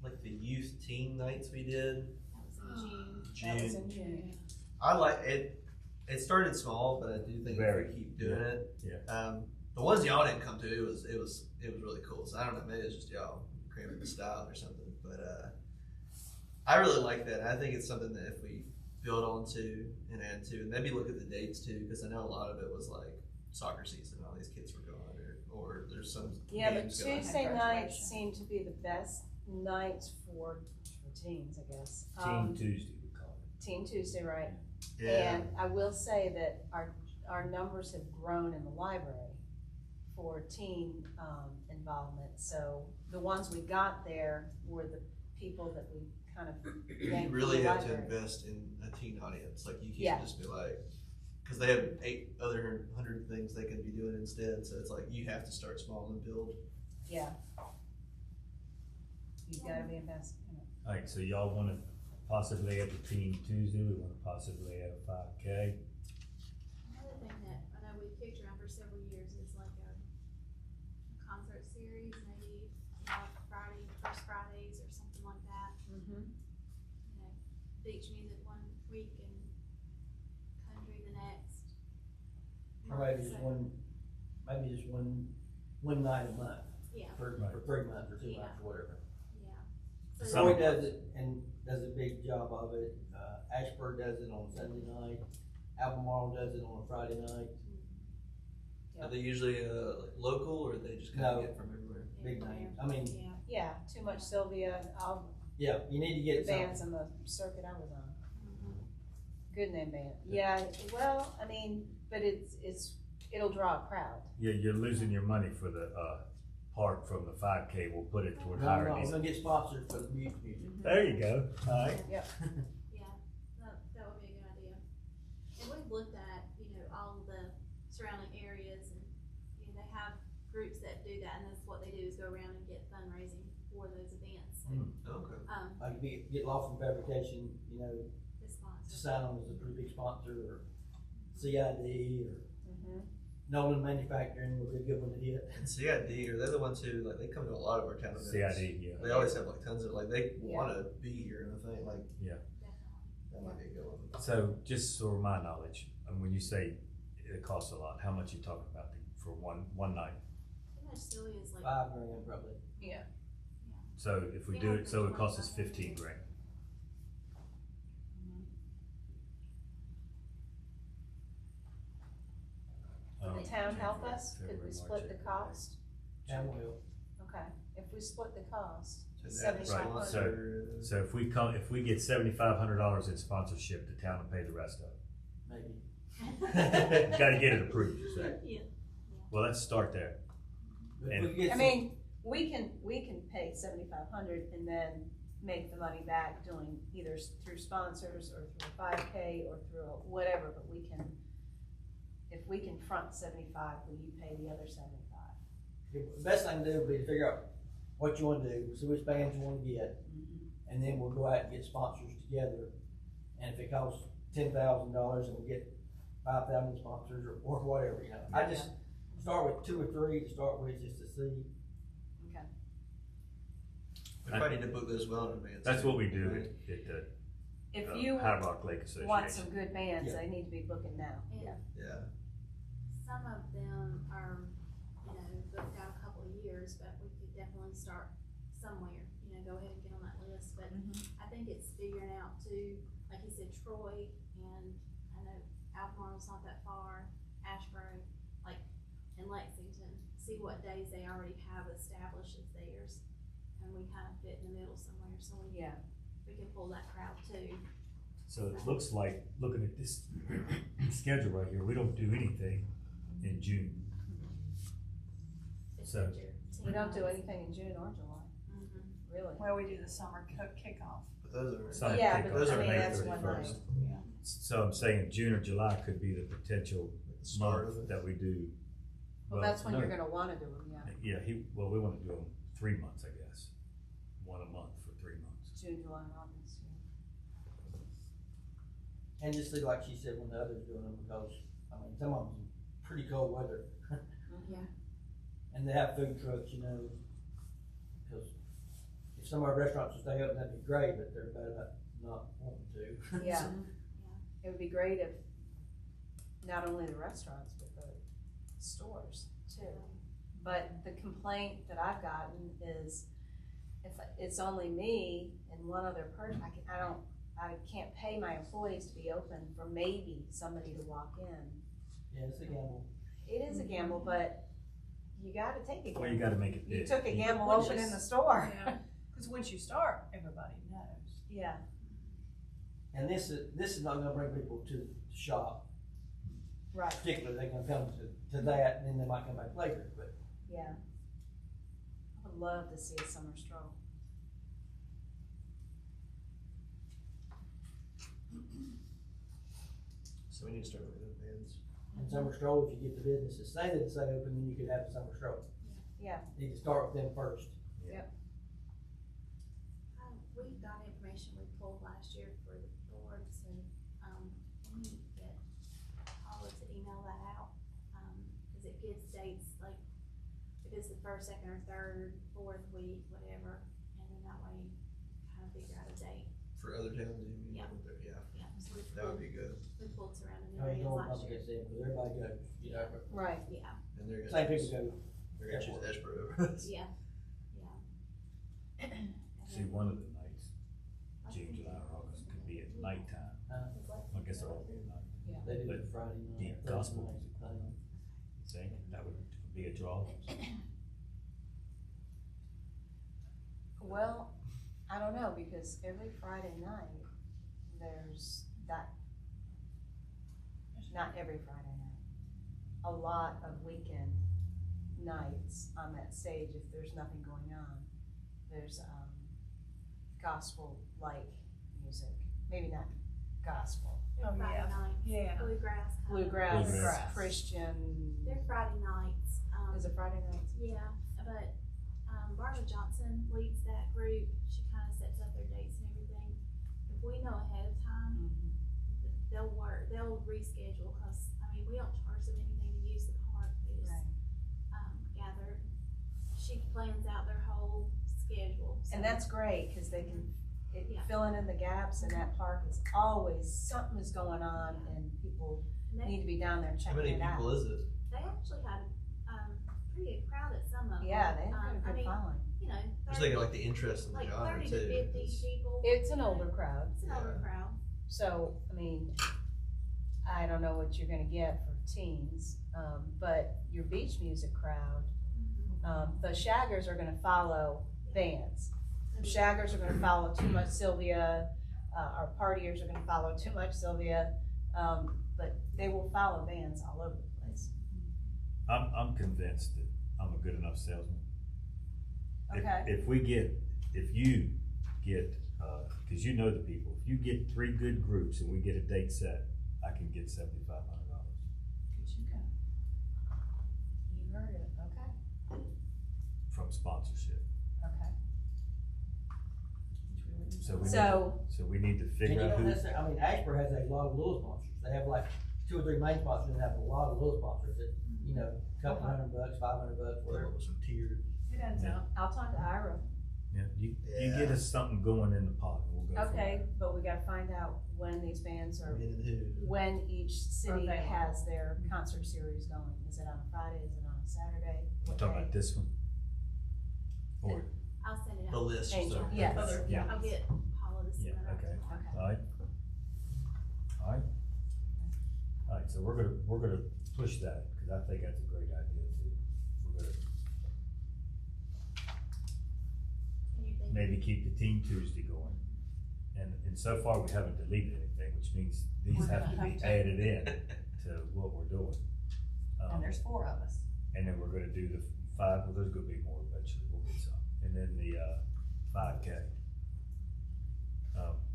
like the youth teen nights we did, That was in June. That was June. in June. I like it. It started small, but I do think Very, if we keep doing it, Yeah. the ones y'all didn't come to, it was really cool. So I don't know, maybe it's just y'all cramming the style or something, but I really like that. I think it's something that if we build onto and add to, and maybe look at the dates too, because I know a lot of it was like soccer season, all these kids were going, or there's some Yeah, but games going. Tuesday nights Graduation. seem to be the best nights for teens, I guess. Teen Tuesday, we call it. Teen Tuesday, right? Yeah, And I will say that our numbers have grown in the library for teen, involvement. So the ones we got there were the people that we kind of you yanked really from the have to library. invest in a teen audience. Like you can't Yeah. just be like, because they have 800 things they could be doing instead. So it's like you have to start small and build. Yeah. You've gotta be invested in it. All right, so y'all wanna possibly add the Teen Tuesday, we wanna possibly add a 5K. Another thing that I know we've kicked around for several years is like a concert series, maybe first Fridays or something like that. Mm-hmm. You know, beach music one week and country the next. Or maybe just So, one night a month, Yeah, for Right. 3 months or 2 Yeah. months, or whatever. yeah. Some- Troy does it and does a big job of it, Ashburn does it on Sunday night, Albemarle does it on a Friday night, Are they usually like local, or they just kind No. of get from everywhere? big names, I mean, Yeah. Yeah, Too Much Sylvia, all yeah, you need to the get bands some, in the circuit I was on. Mhm. Good name band. Yeah, well, I mean, but it'll draw a crowd. Yeah, you're losing your money for the, park from the 5K, we'll put it toward no, hiring we're these. gonna get sponsors for the music. There you go, all right. Yeah, that would be a good idea. And we've looked at, all the surrounding areas and, they have groups that do that, and that's what they do is go around and get fundraising for those events, so, Okay. Like get Lawson Fabrication, the to sponsor. sign on as a pretty big sponsor, or CID, or Mm-hmm. Nolan Manufacturing would be a good one to hit. And CID, are they the ones who like they come to a lot of our town events? CID, yeah. They always have like tons of like they Yeah. want to be here, and I think like Definitely. that might be a good one. So, just for my knowledge, when you say it costs a lot. How much you talking about for one night? Pretty much silly is like, $5,000 probably. Yeah. So if we do it, so it costs us 15 grand. Can the town help us? Could we February, split March, the April, cost? Town will. Okay, if we split the cost, So that $7,500. sponsor, So if we get $7,500 in sponsorship, the town will pay the rest of it. Maybe. Gotta get it approved, you say? yeah, Well, let's start there. But if we And- get I some- mean, we can pay $7,500 and then make the money back doing either through sponsors or through a 5K or through whatever, but we can, if we can front 75, will you pay the other 75? the best thing to do would be to figure out what you wanna do, see which bands you wanna get, and then we'll go out and get sponsors together. And if it costs $10,000 and we get 5,000 sponsors or whatever, you know, I just start with 2 or 3 to start with, just to see. Okay. we probably need to book those well in advance. That's what we do Right? at the If you High Rock Lake Association. want some good bands, Yeah. they need to be booking now. and Yeah, some of them are, booked out a couple of years, but we could definitely start somewhere, go ahead and get on that list, but I think it's figuring out too, like you said, Troy, and I know Albemarle's not that far, Ashgrove, like, in Lexington, see what days they already have established as theirs, and we kind of fit in the middle somewhere, so we can pull that crowd too. So it looks like, looking at this schedule right here, we don't do anything in June. It's So- just your We don't do 10 anything in June or July, Mhm. really. Well, we do the summer kickoff. but those are. Some Yeah, kick but Those off are I mean, May that's one 31st. night. So I'm saying June or July could be the potential The start of month it. that we do. Well, that's when no. you're gonna wanna do them, yeah, We wanna do them 3 months, I guess. One a month for 3 months. June, July, and August, And just see, like she said, when the others doing them, because, I mean, some of them pretty cold weather. Yeah. And they have food trucks, because if some of our restaurants will stay open, that'd be great, but they're bad about not wanting to. Yeah. It would be great if not only the restaurants, but the stores too. But the complaint that I've gotten is if it's only me and one other person, I can't pay my employees to be open for maybe somebody to walk in. Yeah, it's a gamble. It is a gamble, but you gotta take a gamble. Well, you gotta make it big. You took a gamble Once opening you- the store. Yeah, because once you start, everybody knows. Yeah, And this is not gonna bring people to the shop, right, particularly, they're gonna come to that, and then they might come back later, but. yeah. I would love to see a summer stroll. So we need to start with the bands. And summer stroll, if you get the businesses saying that it's open, then you could have a summer stroll. Yeah. You can start with them first. We got information we pulled last year for the boards and, we need to get Paula to email that out, cause it gives dates, like, if it's the first, second, or third, fourth week, whatever, and then that way, kind of figure out a date. For other towns, you mean? Yeah. Yeah, so we That would pulled, be good. we pulled surrounding I mean, areas going last up year. against them, because everybody goes, Right. Yeah, And they're Same gonna people choose, go. they're gonna choose Ashboro over us. yeah. And See, then- one of the nights, June, July, or August, could be at nighttime. I guess they're all be at night. They do But the Friday night. the Thursday gospel night music thing. See, that would be a draw. Well, I don't know, because every Friday night, there's that, not every Friday night, a lot of weekend nights on that stage, if there's nothing going on. There's, gospel-like music, maybe not gospel, They're Oh, Friday yeah. nights. Yeah. Bluegrass. kind of. bluegrass, Bluegrass. Christian, They're Friday nights. is it Friday nights? Yeah, but Barbara Johnson leads that group. She kind of sets up their dates and everything. If we know ahead of time, they'll reschedule, because, we don't charge them anything to use the park. They just, gather. She plans out their whole schedule. so- And that's great, cause they can, Yeah. filling in the gaps in that park is always, something is going on and people, need to be down there How checking many it out. people is it? They actually had, pretty good crowd at some of them. Yeah, they have I a good mean, following. you know, I was thinking like the interest in the like genre 30 too. to 50 It's- people. It's an older crowd, It's an older Yeah. crowd. so, I mean, I don't know what you're gonna get for teens, but your beach music crowd, the shaggers are gonna follow bands. Shaggers are gonna follow Too Much Sylvia, our partiers are gonna follow Too Much Sylvia, but they will follow bands all over the place. I'm convinced that I'm a good enough salesman. Okay. If you get, cause you know the people, if you get 3 good groups and we get a date set, I can get $7,500 Good you go. You heard it, okay, from sponsorship. okay. So we need to And you figure out don't who, necessarily, I mean, Ashburn has a lot of little sponsors. They have like 2 or 3 main sponsors and have a lot of little sponsors that, you know, couple $100, $500, whatever. With some tiered. It ends Yeah. out. I'll talk to Ira. yeah, you Yeah. get us something going in the pot and we'll go from Okay, there. but we gotta find out when these bands are, When and who. when each city Available. has their concert series going. Is it on a Friday, is it on a Saturday? We're What talking day? about this one? Or, I'll send it The out. list. Angel, so- yes. Other- yeah, I'll get Paula to send yeah, it out. okay, Okay. alright. Alright, so we're gonna push that, cause I think that's a great idea too. We're gonna And you think, maybe keep the Team Tuesday going. And so far, we haven't deleted anything, which means these We're have to gonna be have to. added in to what we're doing. And there's 4 of us. And then we're gonna do the 5, well, there's gonna be more eventually, we'll get some. And then the, 5K.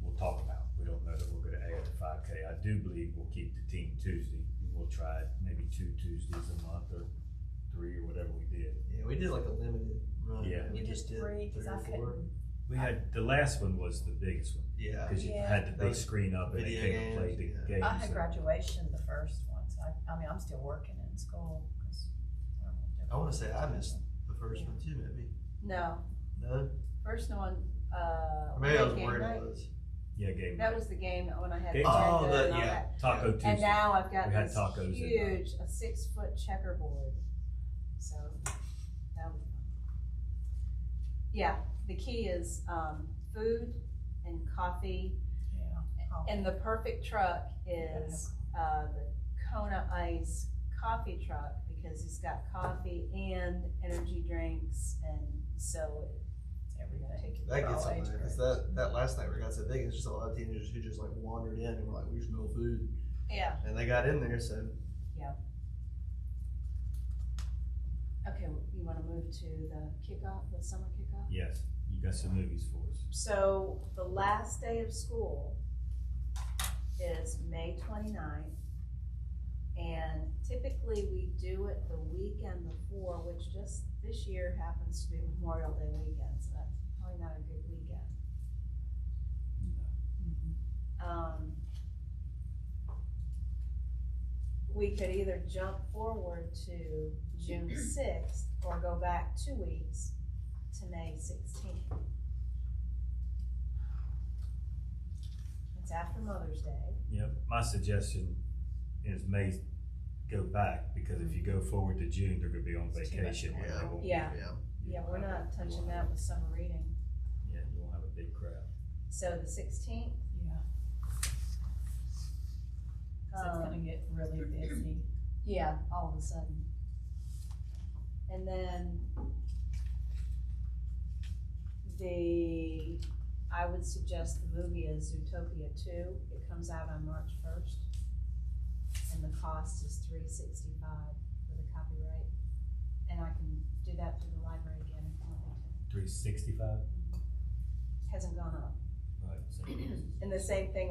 We'll talk about, we don't know that we're gonna add the 5K. I do believe we'll keep the Team Tuesday. We'll try it maybe 2 Tuesdays a month or 3 or whatever we did. Yeah, we did like a limited run. Yeah. We You just did did 3, 3 cause or I 4. couldn't. We had, the last one was the biggest one, Yeah. cause you Yeah. had the big Those screen up and it video came and played the games, games. I had and- graduation the first one, so I mean, I'm still working in school, cause. I wanna say I missed the first one too, maybe. No, No? first one, Or maybe I was game worried night. it was. Yeah, game That night. was the game when I had Game agenda night. Oh, and all yeah. that. Taco Tuesday. And now I've got We had this tacos at night. huge, a 6-foot checkerboard, so that was fun. Yeah, the key is, food and coffee, Yeah. and the perfect truck is, the Kona Ice coffee truck, because it's got coffee and energy drinks, and so It's everything. That gets All something, age cause groups. that last night we got so big, it's just a lot of teenagers who just like wandered in and were like, there's no food. yeah. And they got in there, so. Okay, you wanna move to the kickoff, the summer kickoff? Yes, you got some movies for us. So the last day of school is May 29th. And typically we do it the weekend before, which just this year happens to be Memorial Day weekend, so that's probably not a good weekend. We could either jump forward to June 6th or go back 2 weeks to May 16th. It's after Mother's Day. Yep, my suggestion is May, go back, because if you go forward to June, they're gonna be on It's too much vacation. and they won't be- Yeah. Yeah, we're not touching that with summer reading. Yeah, you won't have a big crowd. So the 16th, Yeah. 'Cause it's gonna get really busy. yeah, all of a sudden. And then I would suggest the movie is Zootopia 2. It comes out on March 1st. And the cost is $365 for the copyright. And I can do that through the library again if you want me to. 365, Hasn't gone up. right, so, And the same thing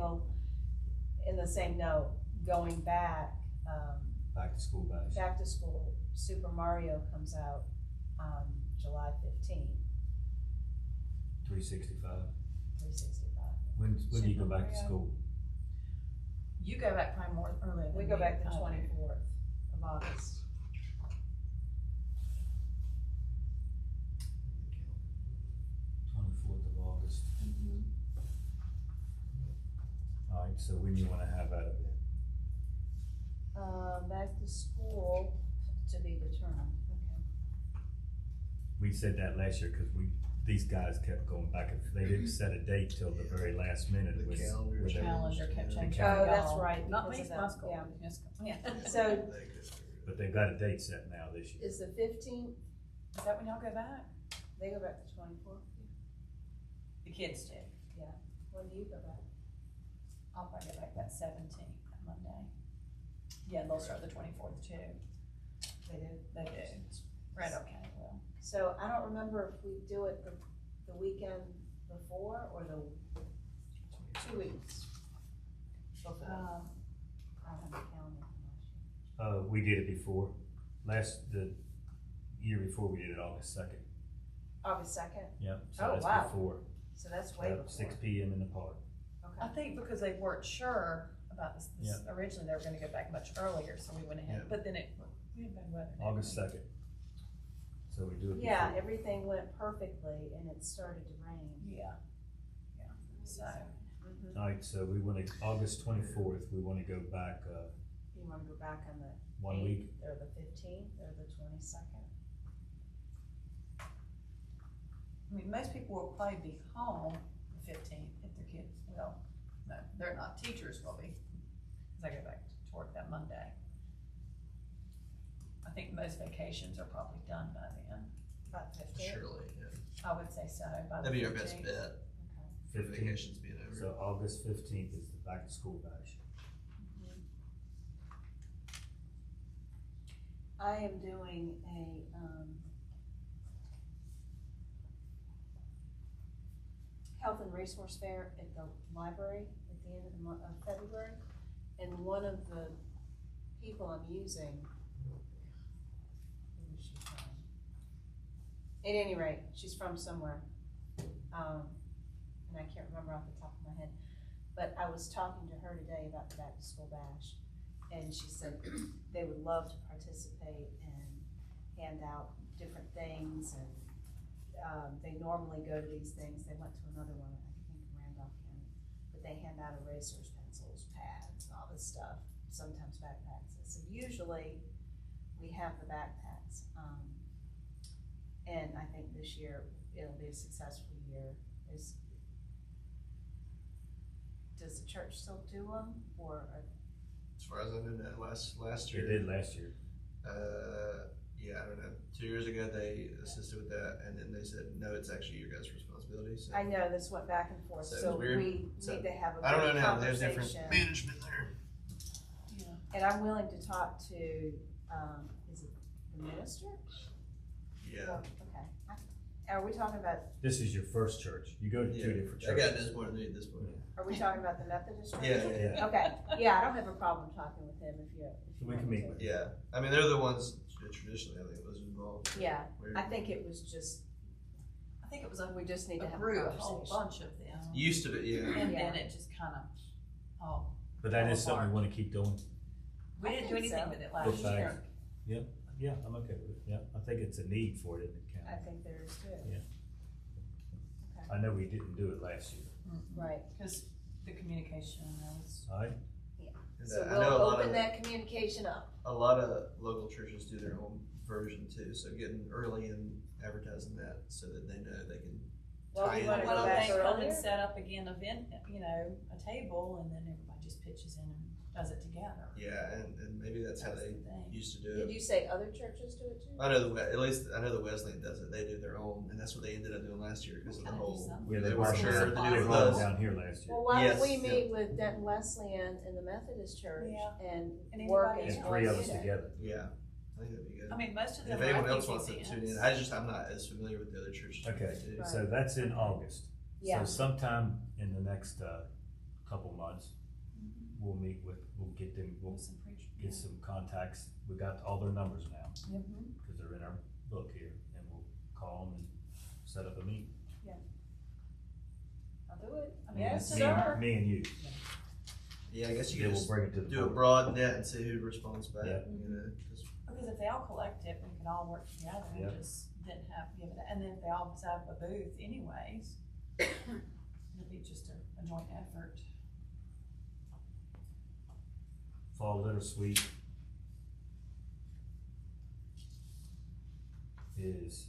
in the same note, going back, back to school bash. back to school, Super Mario comes out on July 15th, 365. $365. When do you go Super back to Mario. school? You go back probably more earlier than We go back the I do. 24th of August. 24th of August. Mm-hmm. Alright, so when you wanna have that event? Back to school to be determined, okay. We said that last year, cause these guys kept going back, and they didn't set a date till the very last minute. The with- calendar with their- Calendar kept changing. Oh, that's y'all. right, Not because me, of my that, school, yeah. just, yeah. So, But they've got a date set now this year. is the 15th, Is that when y'all go back? they go back to 24th? The kids do. When do you go back? I'll probably get back that 17th, that Monday. Yeah, they'll start the 24th too. They do. They do. Randall County will. So I don't remember if we do it the weekend before or the 2 weeks before. I don't have a calendar from last year. We did it before, the year before, we did it August 2nd. August 2nd, Yep, Oh, so that's wow. before, so that's way before. 6 p.m. in the park. I Okay, think because they weren't sure about this, originally they were gonna go back much earlier, so we went ahead, Yeah. but then we had bad weather. didn't August we? 2nd. So we do it yeah, before. everything went perfectly and it started to rain. Yeah, so, Mhm. Alright, so we wanna, August 24th, we wanna go back, You wanna go back on the 1 week. 8th or the 15th or the 22nd? I mean, most people will probably be home the 15th if their kids, well, no, they're not, teachers will be, cause I go back to work that Monday. I think most vacations are probably done by then, About the 15th? Surely, yeah. I would say so, by the That'd be your best 15th. bet, Okay. for 15th. vacations being over. So August 15th is the back to school bash. I am doing a, health and resource fair at the library at the end of the month of February. And one of the people I'm using, who is she from? At any rate, she's from somewhere. And I can't remember off the top of my head. But I was talking to her today about the back to school bash. And she said they would love to participate and hand out different things, and they normally go to these things. They went to another one, I think in Randolph County, but they hand out erasers, pencils, pads, and all this stuff, sometimes backpacks. So usually we have the backpacks, and I think this year it'll be a successful year. Does the church still do them, or As far as I know, that last They year. did last year. Yeah, I don't know. 2 years ago, they assisted with that, and then they said, no, it's actually your guys' responsibility, so. I know this went back and forth, So it so was weird. we So, need to have a I don't good know now, there's different conversation. management there. Yeah. And I'm willing to talk to, is it the minister? Yeah. Okay. Are we talking about, This is your first church. You go to two different I got churches. this more than me at this point. are we talking about the Methodist church? Yeah. Okay, yeah, I don't have a problem talking with him if you We want can me meet to. with Yeah, I mean, they're the ones traditionally, I think, was involved. Yeah, Where- I think it was just, I think it was we just need to have a grew a whole conversation. bunch of them, Used to be, yeah. and Yeah. then it just kind of, oh, But that is Fall something we apart. wanna keep doing. we I didn't do think anything so. with it Book last year. bags. Yeah, I'm okay with it. Yeah, I think it's a need for it in the I county. think there is too. Yeah. Okay, I know we didn't do it last year. right, Cause the communication, that was, Alright, And so I know we'll a lot open of, that communication up. a lot of local churches do their own version too, so getting early and advertising that so that they know they can Well, tie we in. wanna with why go don't others. back they come earlier? and set up again event, you know, a table, and then everybody just pitches in and does it together. Yeah, and maybe that's how That's they the thing. used to do Did it. you say other churches do it too? I know at least I know the Wesleyan does it. They do their own, and that's what they ended up doing last year because of the Gotta do whole. something. yeah, They they weren't brought sure them to do they with brought them us. down here last year. Well, why don't Yes, we yeah. meet with Denton Wesleyan and the Methodist Church Yeah. and And work anybody as And else. one three of us unit? together. Yeah, I think that'd be good. I mean, most of And them if are anyone at else these wants to tune in, events. I'm not as familiar with the other churches. Okay, as they do. so that's in August. Yeah. So sometime in the next, couple months, we'll get them, we'll With some preachers. get some contacts. We got all their numbers now, Mhm. cause they're in our book here, and we'll call them and set up a meeting. I'll do it. Me Yes, and- sir. Me and you. Yeah, I guess you Then could we'll just bring it to the do a board. broad net and see who responds back. Yeah. You know, 'cause- Because if they all collect it, we could all work together Yeah. and just didn't have to give it, and then if they all set up a booth anyways, it'd be just a joint effort. Fall Little Sweet, is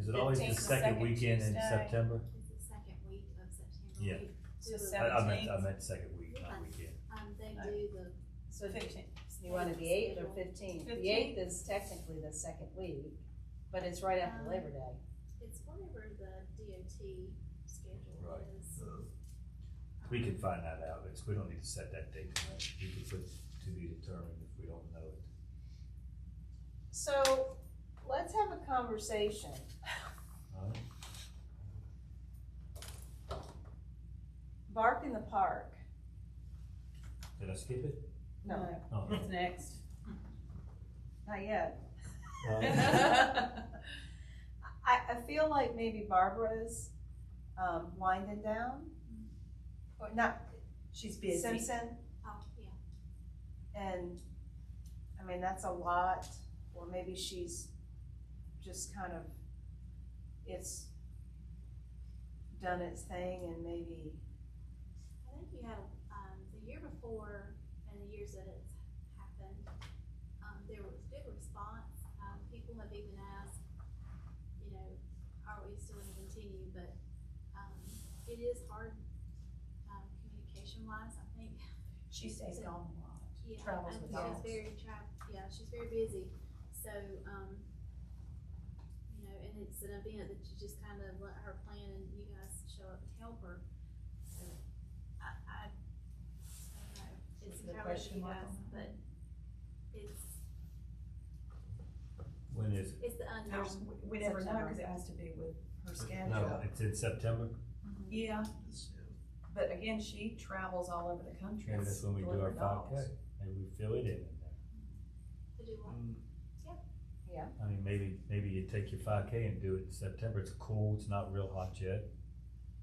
it always the 15th, second weekend in Tuesday. September? It's the second week of September. Yeah. We So do a- I meant second week, not weekend. They No. do the, So do 15th. you want the 8th or 15th? The 8th is technically the second week, but it's right after Labor Day. it's whatever the DOT schedule Right. is. We can find that out, we don't need to set that date tonight, we can put to be determined if we don't know it. So, let's have a conversation. Alright. Bark in the Park. Did I skip it? No. Oh. It's next. Not yet. Uh, I feel like maybe Barbara's, winding down. Or not, She's busy. Simpson, Oh, yeah. and, I mean, that's a lot, or maybe she's just kind of, it's done its thing and maybe, I think you had, the year before and the years that it's happened, there was good response. People have even asked, you know, are we still gonna continue, but, it is hard, communication wise, I think. She stays gone a lot. Yeah, Travels and with she's dogs. she's very busy, so, you know, and it's an event that you just kind of let her plan and you guys show up and help her. So, I don't know, it's Is there a entirely up to question you mark guys, on that? but when is it? it's the unknown. We never know, cause it has to be with her schedule. No, it's in September, Yeah, It's, but again, she travels all over the country. maybe that's when we do our delivering dogs. 5K, maybe we fill it in there. To do what? I mean, maybe you take your 5K and do it in September, it's cool, it's not real hot yet.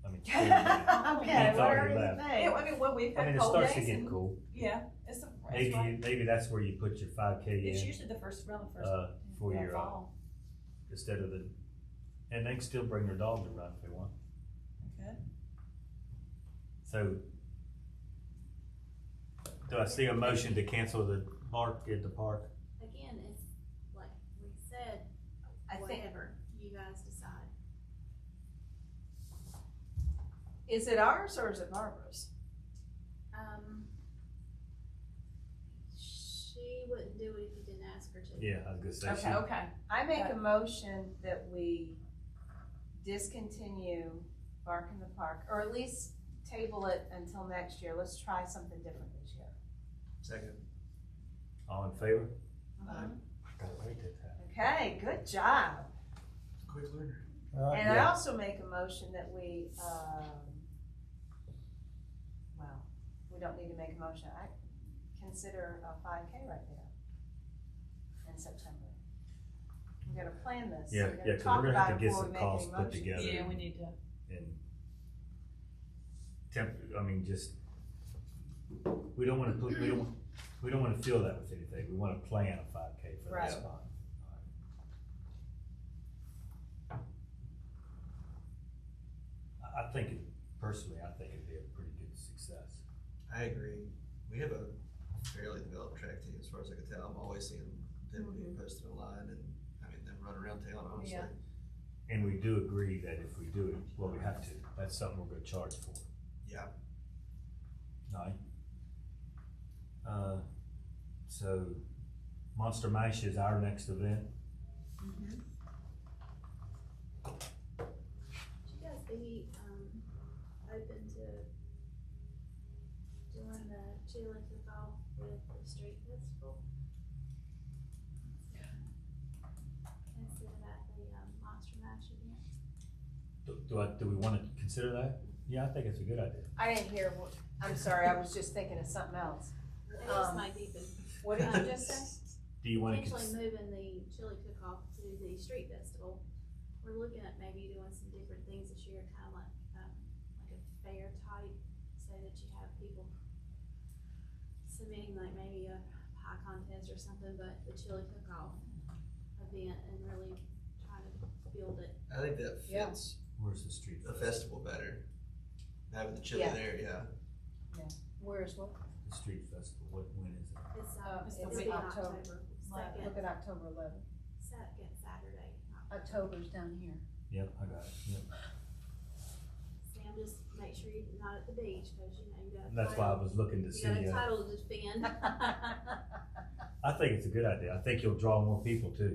I mean, it's cool, but okay, It's what already do you left. Yeah, think? I mean, well, we've I had mean, it cold starts to days get and- cool. Yeah, it's right. Maybe that's where you put your 5K It's in, usually the first, around the first. for yeah, your, fall. instead of the, and they can still bring their dogs around if they want. Okay. So, do I see a motion to cancel the bark at the park? Again, it's like we said, I think, whatever you guys decide. is it ours or is it Barbara's? She wouldn't do it if you didn't ask her to. Yeah, I was gonna say, Okay, okay. I make Got a it. motion that we discontinue Bark in the Park, or at least table it until next year. Let's try something different this year. second. all in favor? Aye. Gotta wait that time. Okay, good job. Quick learner. And I also make a motion that we, well, we don't need to make a motion. I consider a 5K right there in September. We gotta plan this. Yeah, We gotta yeah, 'cause talk we're gonna about have to it get before some we make any costs put motions. together. Yeah, we need to. And I mean, just, we don't wanna fill that with anything, we wanna plan a 5K for that Right. spot. I think, personally, I think it'd be a pretty good success. I agree. We have a fairly developed track team as far as I can tell. I'm always seeing them being posted online and, I mean, them run around town, honestly. Yeah. And we do agree that if we do it, well, we have to, that's something we're gonna charge for. Yeah. Alright. So Monster Mash is our next event. Would you guys be, open to doing the chili cook-off with the street festival? Instead of at the, Monster Mash event? Do we wanna consider that? Yeah, I think it's a good idea. I didn't hear what, I'm sorry, I was just thinking of something else. And this might be the. What did you just say? Do you wanna Potentially moving the chili cook-off to the street festival. We're looking at maybe doing some different things this year, kind of like a fair type, so that you have people submitting like maybe a pie contest or something, but the chili cook-off event and really trying to build it. I think that Yeah. fits Where's the street? the festival better. Having the chili Yeah. there, yeah. Where's what? The street festival, when is it? It's, It's the it'll week be in October. October, Second, Look at October 11th. second Saturday. October's down here. Yep, I got it, yep. Sam, just make sure you're not at the beach, cause you know you got a That's why I title. was looking to see, You got a title to defend. I think it's a good idea. I think you'll draw more people to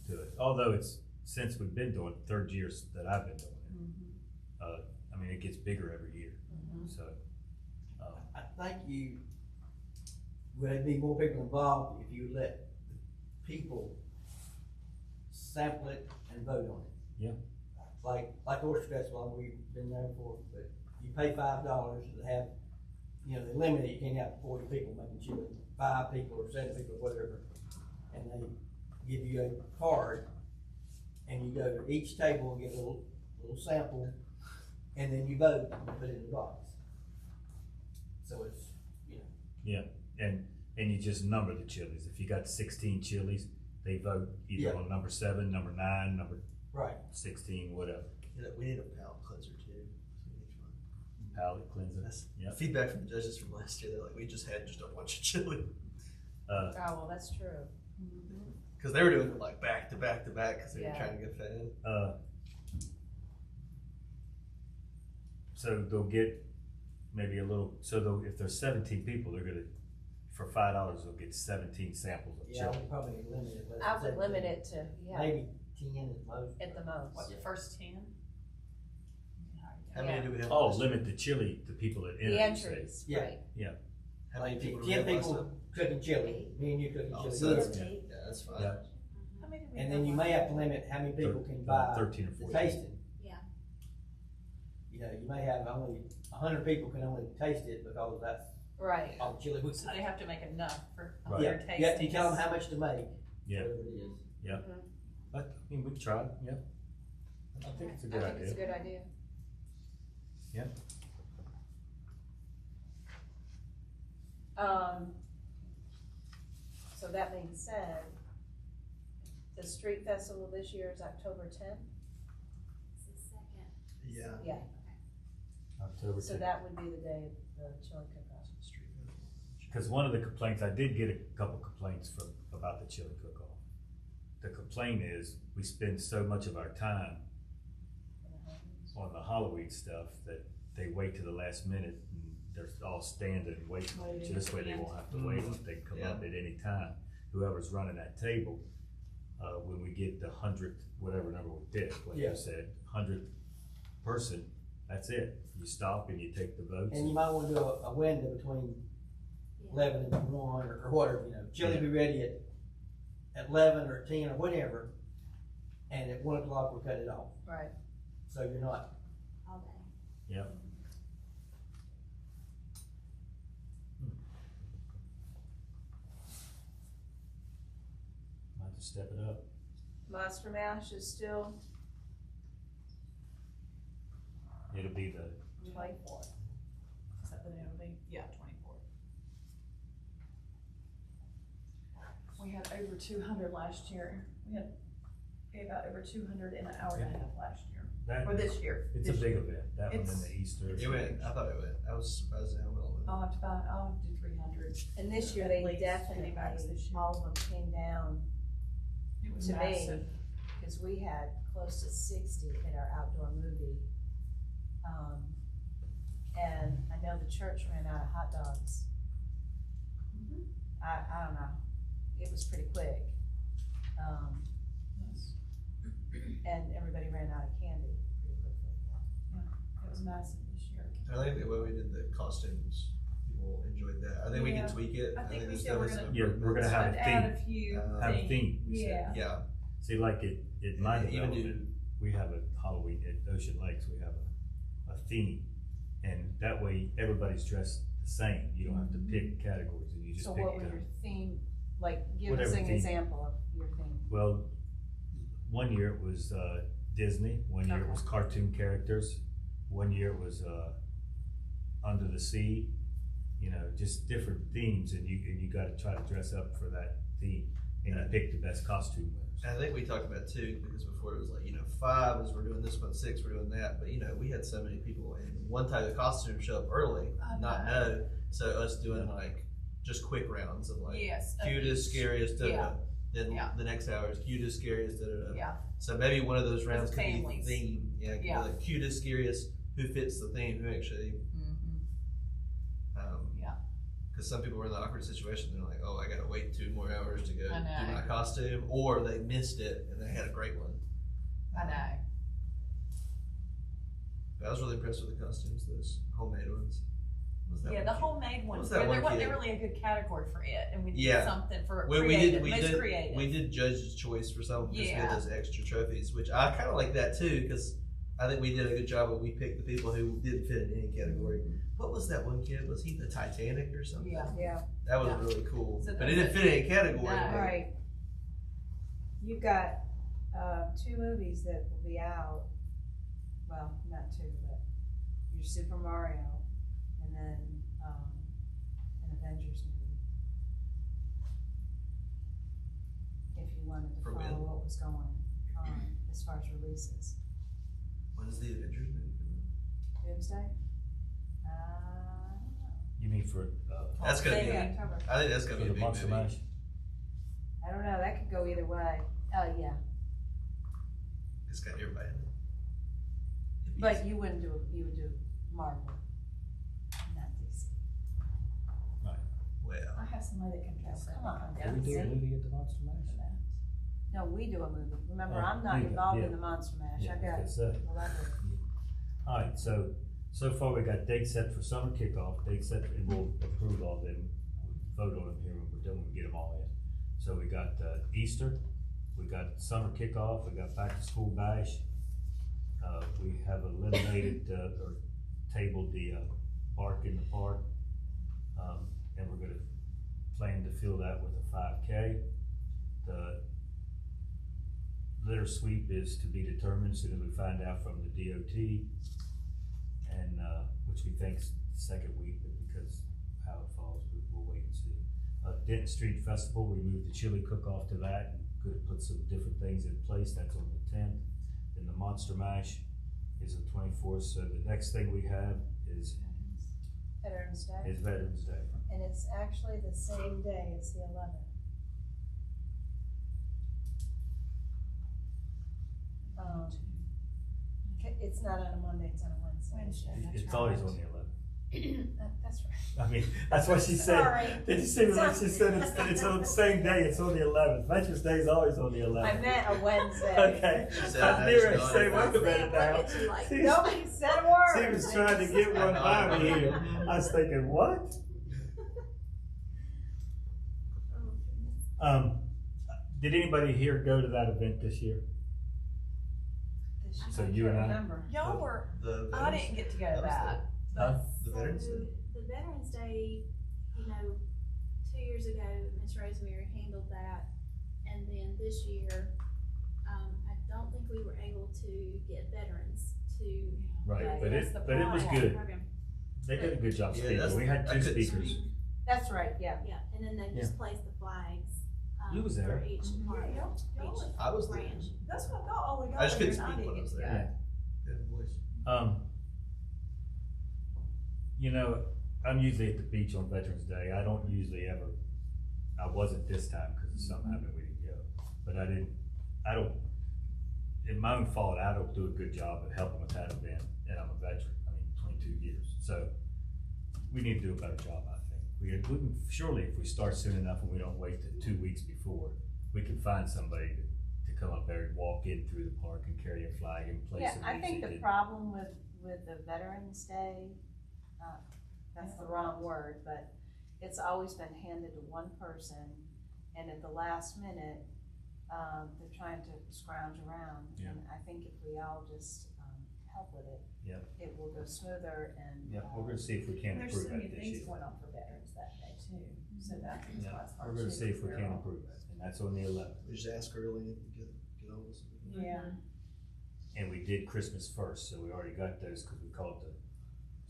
it. Although it's, since we've been doing it, 3rd year that I've been doing it. I mean, it gets bigger every year, so. I think would be more people involved if you let the people sample it and vote on it. Yeah. Like Oyster Festival, we've been there before, but you pay $5 to have, you know, they limit it, you can't have 40 people making chili, 5 people or 7 people, whatever. And they give you a card, and you go to each table and get a little sample, and then you vote and put it in the box. So it's, you know. Yeah, and you just number the chilies. If you got 16 chilies, they vote either on number 7, number 9, number Right. 16, whatever. We need a palate cleanser too. Palate cleanser. That's Yep. feedback from the judges from last year. They're like, we just had just a bunch of chili. Oh, well, that's true. Because they were doing it like back to back to back because they were Yeah. trying to get fed. So they'll get maybe a little, if there's 17 people, they're gonna, for $5, they'll get 17 samples of Yeah, I chili. would probably limit it. less I than would 17. limit it to, Maybe 10 at most. at the most. What, the first 10? How many do we have? Oh, last year? limit the chili to people that enter. The you say. entries, Yeah. right. How many Like people do we 10 have last people time? cooking chili, me and you cooking Oh, chili. so Yeah. that's, yeah, that's fine. Yeah. How many do we And have then you on? may have to limit how many people can buy 13 or the 14. tasting. Yeah. You know, you may have only 100 people can only taste it because that's Right. all the chili we So they have to make enough for Right. Yeah, 100 you have to tastings. tell them how much to make. Yeah. Whatever it is. But, I mean, we tried, yeah. I think it's a good I think it's a idea. good idea. Yeah. So that being said, the street festival this year is October 10th, It's the second. Yeah. yeah, October so 10th. that would be the day of the chili cook-off. Because one of the complaints, I did get a couple complaints about the chili cook-off. The complaint is, we spend so much of our time on the Halloween stuff that they wait to the last minute and they're all standing and waiting. Waiting This way at the they end. won't have to wait, they can come up Yeah. at any time. Whoever's running that table, when we get the 100th, whatever number we pick, like Yeah. you said, 100th person, that's it. You stop and you take the votes. And you might want to do a window between 11 and 1 or whatever, you know. Chili be ready at 11 or 10 or whatever. And at 1 o'clock we'll cut it off. Right. So you're not, All day. Yep. Might have to step it up. Monster Mash is still It'll be the 24th. Is that the day it'll be? Yeah, 24th. We had over 200 last year. We gave out over 200 in an hour and a half last year. that. Or this year. It's a This big year. event. That one It's- and the Easter. It went, I thought it went. I was surprised at how well it went. I'll have to do 300. And this year At they least definitely, penny-bags this year. all of them came down It was to me, massive. because we had close to 60 at our outdoor movie. And I know the church ran out of hot dogs. I don't know, it was pretty quick. Yes. And everybody ran out of candy pretty quickly. It was massive this year. I think the way we did the costumes, people enjoyed that. I think we Yeah. can tweak it. I think we there's said we're definitely some Yeah, we're gonna improvements. have I'd a add theme. a few Have a theme. we said. Yeah. Yeah. See, like it might Even development, we have a Halloween at Ocean Lakes, we have a theme. And that way, everybody's dressed the same, you don't have to pick categories, and you just So pick what was your theme, like, give us Whatever an theme. example of your theme. Well, one year it was Disney, one year it was cartoon characters, one year it was Under the Sea, you know, just different themes, and you gotta try to dress up for that theme, and you pick the best costume winners. I think we talked about too, because before it was like, 5 is we're doing this one, 6 we're doing that, but we had so many people, and one type of costume show up early, I not know. know, so us doing like just quick rounds of like Yes. cutest, scariest, Yeah. then Yeah. the next hour is cutest, scariest, da, da, da. Yeah. So maybe one of those rounds could families. be theme. Yeah, it could Yeah. be like cutest, scariest, who fits the theme, who actually, Yeah. because some people were in the awkward situation. They're like, "Oh, I gotta wait 2 more hours to go I know. do my costume," or they missed it and they had a great one. I know. But I was really impressed with the costumes, those homemade ones. What was that Yeah, one the cute? homemade What ones, was there that one wasn't kid? really a good category for it, and we did Yeah. something for We creative, did most creative. we did judge's choice for some because we Yeah. had those extra trophies, which I kind of like that too because I think we did a good job of we picked the people who didn't fit in any category. What was that one kid? Was he the Titanic or something? Yeah. Yeah, That was Yeah. really cool. So But it didn't fit in any category. No. but- right. You've got, 2 movies that will be out, well, not 2, but your Super Mario, and then, an Avengers movie. If you wanted to For follow when? what was going on as far as releases. When is the Avengers movie coming Doomsday? I don't know. You mean for, That's gonna be- Maybe. October. out? I think that's for gonna be the a big Monster movie. Mash? I don't know, that could go either way. Oh, yeah, It's got everybody in it. It'd be but easy. you would do Marvel, not DC. Well, I have somebody that can dress up. Come on, and Did come we do a down and movie at the Monster Mash? see that. No, we do a movie. Remember, Oh, I'm not we do, involved yeah. in the Monster Mash. Yeah, I got that's it. elaborate. Alright, so far we got dates set for summer kickoff, dates set, and we'll approve all of them, we'll vote on them here when we're done, when we get them all in. So we got, Easter, we got summer kickoff, we got back to school bash. We have eliminated, or tabled the, bark in the park. And we're gonna plan to fill that with a 5K. The litter sweep is to be determined as soon as we find out from the DOT. And, which we think's the second week, but because how it falls, we'll wait and see. Denton Street Festival, we moved the chili cook-off to that and could put some different things in place, that's on the 10th. Then the Monster Mash is the 24th, so the next thing we have is Veterans Day. Veterans Day. And it's actually the same day, it's the 11th. It's not on a Monday, it's on a Wednesday. It's always on the 11th. That's right. I mean, that's what she said. Sorry. Did you see what she said? It's on the same day, it's on the 11th. Veterans Day is always on the 11th. I meant a Wednesday. Okay. She said I knew her, National say, wait a Honor minute now. Look at you like, She- Nobody said a word. She was trying to get one by me here. I was thinking, what? Did anybody here go to that event this year? This year. So you and I? Remember. Y'all were, the I Veterans- didn't get to go to that was that. Huh? The Veterans So, Day? the Veterans Day, 2 years ago, Miss Rosemary handled that, and then this year, I don't think we were able to get veterans to. Right, but That's it, the but it was problem. good. Program. They did a good job Yeah, speaking. that's- We had I 2 couldn't speakers. That's right, yeah. Yeah, and then they just placed the flags. You was there. For each part, Y'all each I was there. branch. That's what y'all only got. I just couldn't there and speak when I didn't was get to there. go. Good voice. You know, I'm usually at the beach on Veterans Day. I don't usually ever, I wasn't this time because something happened, we didn't go. But I don't, in my own fault, I don't do a good job of helping with that event, and I'm a veteran, 22 years. So we need to do a better job, I think. We can, surely if we start soon enough and we don't wait till 2 weeks before, we can find somebody to come up there and walk in through the park and carry a flag and play Yeah, some I think music. the problem with the Veterans Day, that's the wrong word, but it's always been handed to one person, and at the last minute, they're trying to scrounge around. Yeah. And I think if we all just, help with it, Yeah. it will go smoother and. Yeah, we're gonna see if we can There's improve so that many this things year. going on for veterans that day too, so that's why Yeah, it's hard we're gonna to see if we figure can out. improve that, and that's on the 11th. We just ask early and get on with it. Yeah. And we did Christmas first, so we already got those, cause we called the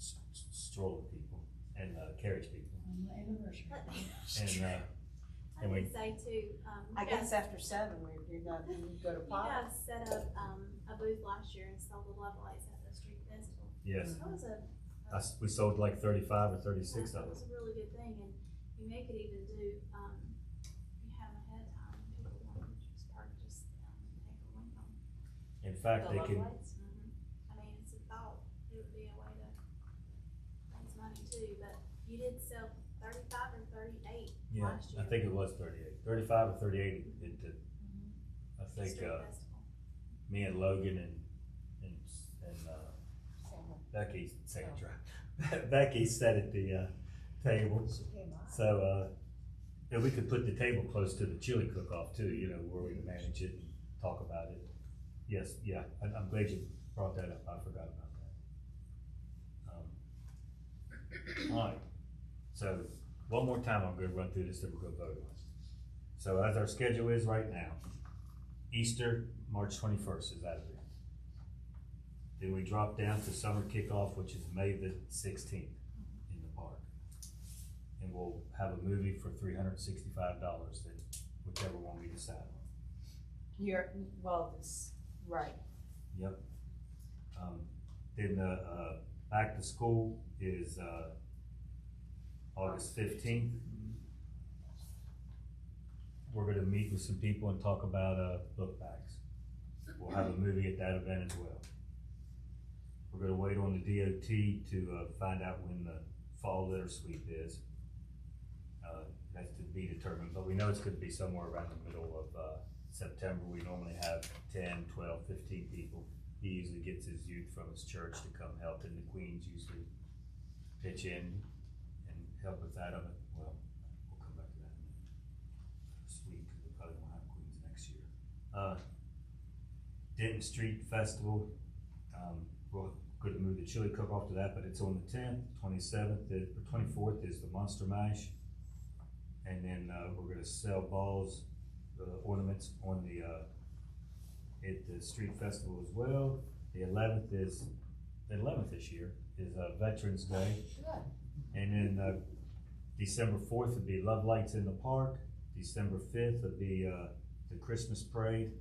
stroller people and carriage people. On the anniversary. And, I And we- would say too, I you guess guys, after 7, you go to you pop. guys set up, a booth last year and sold the love lights at the street festival. yes, That was we sold like 35 or 36 that of was them. a really good thing, and you may could even do, if you had them ahead of time, people In fact, The they love can, lights? I mean, it's a thought, it would be a way to raise money too, but you did sell 35 or 38 yeah, last year. I think it was 38, 35 or 38, it did. I The think, street festival. me and Logan and Samuel. Becky, Sandra, Becky sat at the, table. She came by. So, yeah, we could put the table close to the chili cook-off too, you know, where we manage it and talk about it. Yes, yeah, I'm glad you brought that up, I forgot about that. Alright, so, one more time, I'm gonna run through this, then we'll go vote on it. So as our schedule is right now, Easter, March 21st is out of it. Then we drop down to summer kickoff, which is May the 16th in the park. And we'll have a movie for $365, then whichever one we decide on. It's, right. Yep. Then back to school is August 15th. We're gonna meet with some people and talk about book bags. We'll have a movie at that event as well. We're gonna wait on the DOT to find out when the fall litter sweep is. That's to be determined, but we know it's gonna be somewhere around the middle of September. We normally have 10, 12, 15 people. He usually gets his youth from his church to come help, and the Queens usually pitch in and help with that. Well, we'll come back to that in a minute. Sweet, because we probably won't have Queens next year. Denton Street Festival, we're gonna move the chili cook-off to that, but it's on the 10th, 27th, the 24th is the Monster Mash. And then, we're gonna sell balls, ornaments on at the street festival as well. The 11th this year is Veterans Day. Good. And then, December 4th would be Love Lights in the Park. December 5th would be, the Christmas Parade.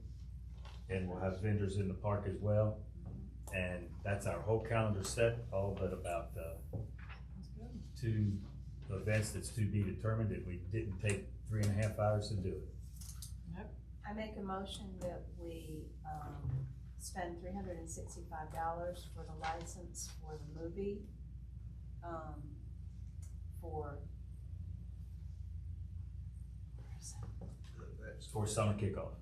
And we'll have vendors in the park as well. And that's our whole calendar set, all but about, 2 events that's to be determined, that we didn't take 3.5 hours to do it. I make a motion that we, spend $365 for the license for the movie, for. For summer kickoff.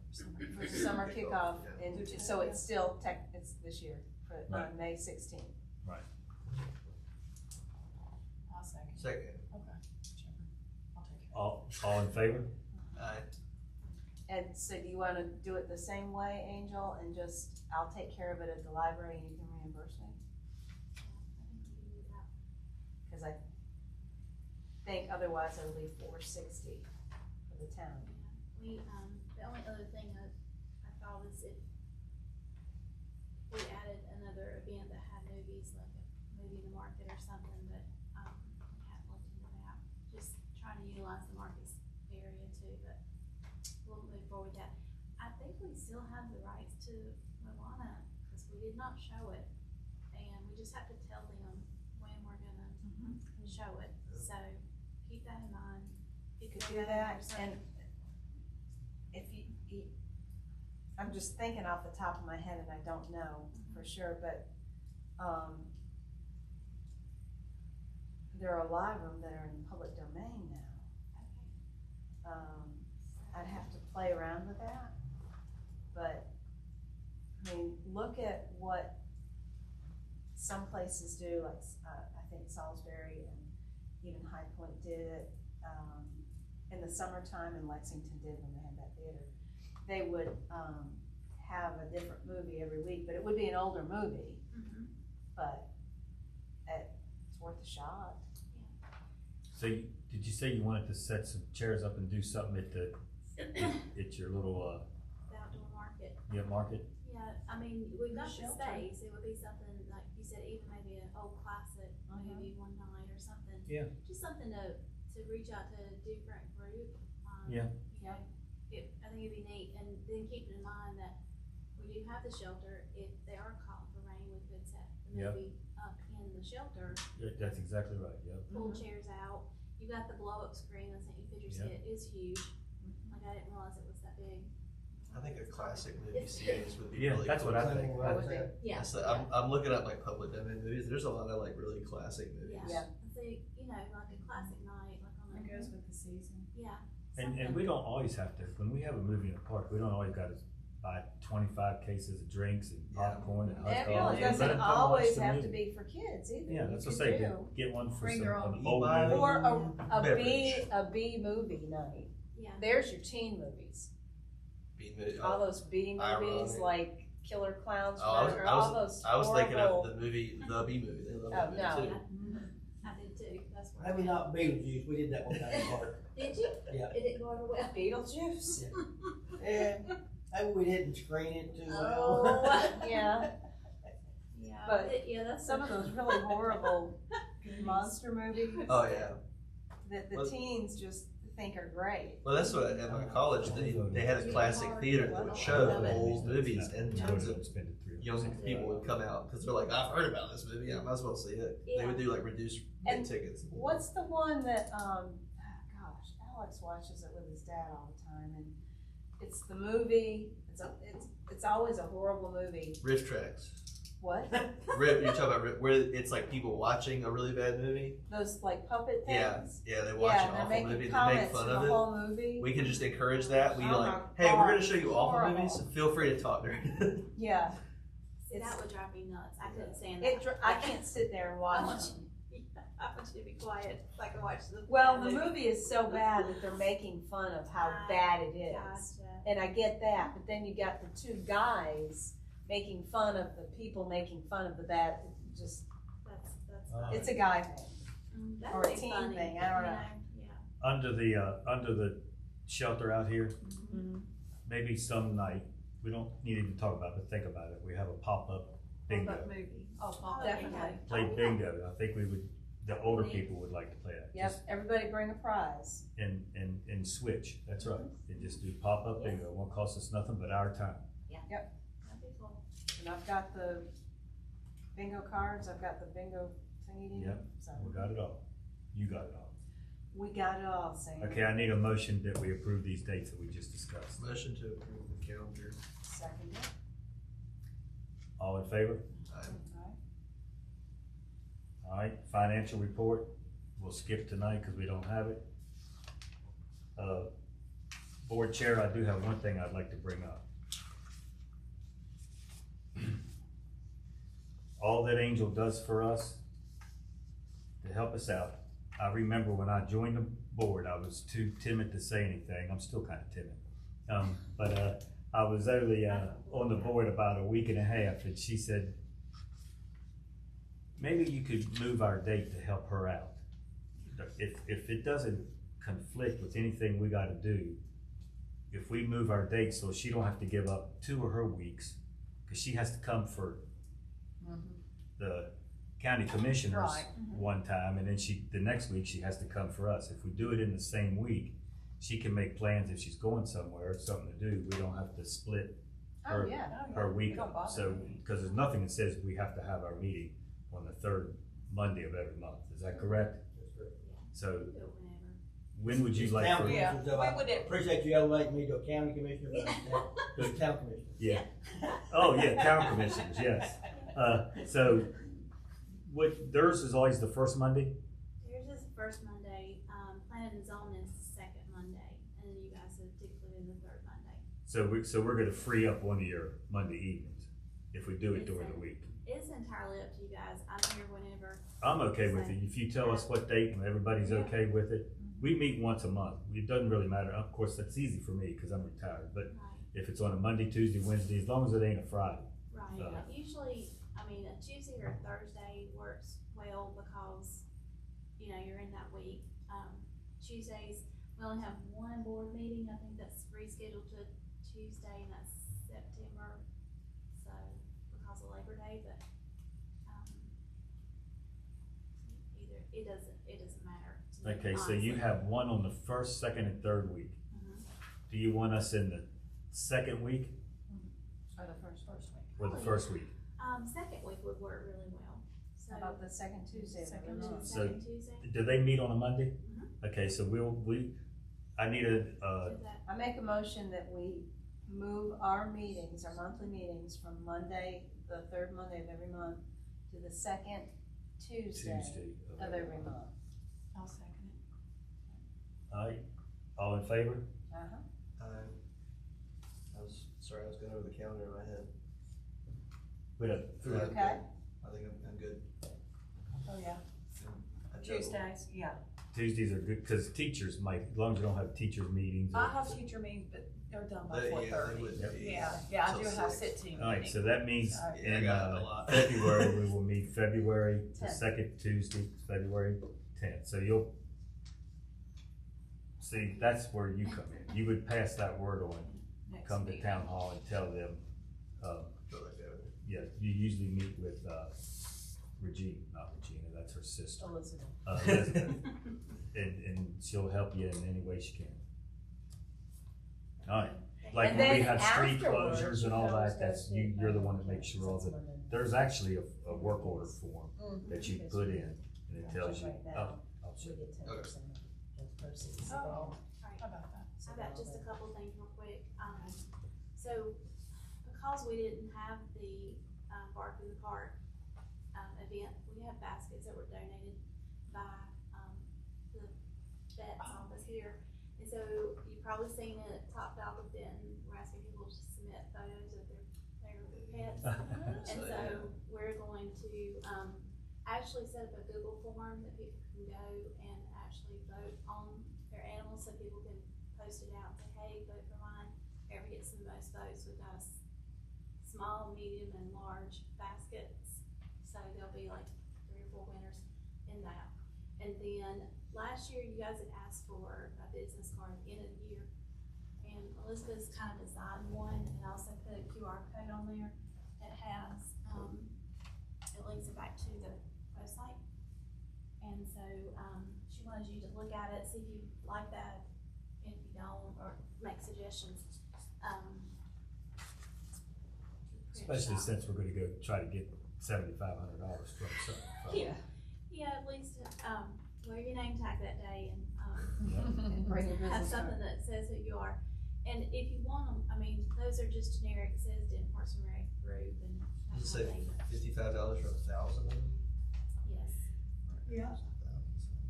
For summer kickoff, Yeah. and so it's still it's this year, for, Right. May 16th. Right. I'll second. Second. Okay. I'll take care. All in favor? Aye. And so do you wanna do it the same way, Angel, and just, I'll take care of it at the library and you can reimburse me? I think you can do that. Cause I think otherwise it'll be $460 for the town. We, the only other thing I thought is if we added another event that had movies, like a movie in the market or something, but, we haven't looked into that. Just trying to utilize the markets area too, but we'll move forward with that. I think we still have the rights to Moana, cause we did not show it, and we just have to tell them when we're gonna show it, so keep that in mind. You If could you're do that, or and something. if you, I'm just thinking off the top of my head and I don't know for sure, but, there are a lot of them that are in public domain now. I'd have to play around with that, but, I mean, look at what some places do, like, I think Salisbury and even High Point did it, in the summertime, and Lexington did when they had that theater. They would, have a different movie every week, but it would be an older movie, but it's worth a shot. So did you say you wanted to set some chairs up and do something at at your little, The outdoor market. market? Yeah, I mean, we've got the Shelter. space, it would be something, like you said, even maybe an old classic movie one night or something. Yeah. Just something to reach out to a different group. Yeah. You know, I think it'd be neat, and then keeping in mind that we do have the shelter, if they are calling for rain, we could set the Yep. movie up in the shelter, That's exactly right, yep. pull chairs out. You got the blow up screen, I sent you pictures, Yep. it is huge, like I didn't realize it was that big. I think a classic movie series would be Yeah, really that's cool. what I think. What would be? Yeah. So I'm looking up like public domain movies. There's a lot of like really classic movies. Yeah. So, you know, like a classic night, like on It a, goes with the season. yeah. And something. we don't always have to, when we have a movie in the park, we don't always gotta buy 25 cases of drinks and Yeah. popcorn and hot It dogs. really Let doesn't them come watch always the have to movie. be for kids either. Yeah, You that's what I could say, do- get one for Bring some, your own an old e-bike. movie. Or Beverage. a B movie night. Yeah. There's your teen movies. B movie. All those B movies Ironic. like Killer Clowns, Oh, or all those I was thinking horrible. of the movie, the B movie. They love Oh, that movie no. too. I did too. That's where. Maybe not Beetlejuice, we did that one time in the park. Did you? Yeah. It didn't go over well. Beetlejuice. Yeah, maybe we didn't screen it too Oh. well. Yeah, Yeah. But yeah, that's some of those really horrible monster movies Oh yeah. that the Well- teens just think are great. Well, that's what at my college they had a classic theater that would show old movies, and tons of young people would come out because they're like, I've heard about this movie, I might as well see it. They would do like reduced And tickets. What's the one that gosh, Alex watches it with his dad all the time, and it's the movie. It's always a horrible movie. Riff tracks. What? Riff, you're talking about where it's like people watching a really bad movie. Those like puppet Yeah, things. yeah, they watch Yeah, an and they're awful making movie, they make comments fun the of it. whole movie. We can just encourage that. We Oh like, my hey, we're God, gonna show you awful horrible. movies, so feel free to talk during it. Yeah, See, that would drive me nuts. I couldn't stand it. that. I can't sit there and watch I want it. I want you to be quiet so I can watch the. Well, the movie is so bad that they're making fun of how bad it is. Gotcha. And I get that, but then you got the two guys making fun of the people making fun of the bad. Just That's. it's a guy thing. That or would a be teen funny, thing, I don't know. Yeah. Under the shelter out here, Mm-hmm. maybe some night, we don't need to even talk about it, but think about it, we have a pop-up bingo. Pop-up movie. Oh, Oh, definitely. okay. Play Oh, yeah. bingo, I think we would, the older people would like to play that. Yep, Just everybody bring a prize. and switch, that's right, and just do pop-up bingo, it won't cost us nothing but our time. That'd be cool. And I've got the bingo cards, I've got the bingo thingy. Yep. So We got it all, you got it all. we got it all, Sam. Okay, I need a motion that we approve these dates that we just discussed. Motion to approve the calendar. Second it. All in favor? All right, financial report, we'll skip tonight because we don't have it. Board chair, I do have one thing I'd like to bring up. All that Angel does for us to help us out. I remember when I joined the board, I was too timid to say anything. I'm still kind of timid. But I was only on the board about a week and a half, and she said, maybe you could move our date to help her out. If it doesn't conflict with anything we gotta do, if we move our date so she don't have to give up 2 of her weeks, cause she has to come for the county commissioners Right. one time, and then the next week she has to come for us. If we do it in the same week, she can make plans if she's going somewhere, something to do, we don't have to split Oh, her, yeah. her week It don't up. bother So, me. cause there's nothing that says we have to have our meeting on the 3rd Monday of every month, is that correct? So, Do it whenever. when would you like County for? Yeah. commissioners, We I would- appreciate you elevating me to a county commissioner, but just town commissioner. Yeah. Oh, yeah, town commissioners, yes. So, theirs is always the first Monday? Yours is the first Monday, planning and zoning is the second Monday, and then you guys have typically been the third Monday. So we're gonna free up one of your Monday evenings if we do it during the week. It's entirely up to you guys. I'm here whenever. I'm okay with it. If you tell us what date and everybody's Yeah. okay with it, we meet once a month. It doesn't really matter. Of course, that's easy for me because I'm retired, but Right, if it's on a Monday, Tuesday, Wednesday, as long as it ain't a Friday. right. Yeah. Usually, I mean, a Tuesday or a Thursday works well because, you know, you're in that week. Tuesdays, we only have one board meeting. I think that's rescheduled to Tuesday, and that's September. So, because of Labor Day, but, it doesn't matter to me, Okay, so you honestly. have one on the first, second, and third week. Mhm. Do you want us in the second week Or the first week. or the first week? Second week would work really well. So, How about the second Tuesday? of every Second month? So- second Tuesday, Do they meet on a Monday? Mhm. Okay, so I need a, is that, I make a motion that we move our meetings, our monthly meetings from Monday, the third Monday of every month, to the second Tuesday of every month. I'll second it. All right, all in favor? Uh-huh. I was going over the calendar in my head. We have You okay? I think I'm good. Oh, yeah. I juggle. Tuesdays, yeah. Tuesdays are good, cause teachers might, as long as you don't have teacher meetings. I have teacher meetings, but they're done by They- four yeah, they thirty. wouldn't be Yeah, I till do have 6. sit team All right, meetings. so that means Yeah, I in got a lot. February, we will meet February, the 10th. second Tuesday, February 10th. So you'll, see, that's where you come in. You would pass that word on, Next come to meeting. town hall and tell them, Feel like that. yeah, you usually meet with, Regina, not Regina, that's her sister. Elizabeth. Elizabeth, and she'll help you in any way she can. All right, like And when we then have street afterwards, closures and you all can always that, go that's, to- you're the one that makes sure all the, Monday. there's actually a work order form Mhm. that you put in, and it tells you, Right now, oh, I'll We check. get 10% of proceeds. Oh. Right. How about that? I've got just a couple things real quick. So because we didn't have the Bark in the Park event, we have baskets that were donated by the vet's office here. And so you've probably seen it, Top Dog of Denton, we're asking people to submit photos of their pets. And so we're going to actually set up a Google form that people can go and actually vote on their animals, so people can post it out and say, hey, vote for mine, whoever gets the most votes. We've got a small, medium, and large baskets, so there'll be like 3 or 4 winners in that. And then last year, you guys had asked for a business card at the end of the year, and Elizabeth's kind of designed one, and also put a QR code on there that has, it links it back to the website. And so, she wanted you to look at it, see if you like that, and if you don't, or make suggestions. Especially since we're gonna go try to get $7,500 from something. Yeah, yeah, at least, wear your name tag that day and, And bring your have business something card. that says who you are. And if you want them, I mean, those are just generic, it says Denton Parks and Rec group and that Does it kind of say thing. $55 for 1,000 of them? Yes, Yeah.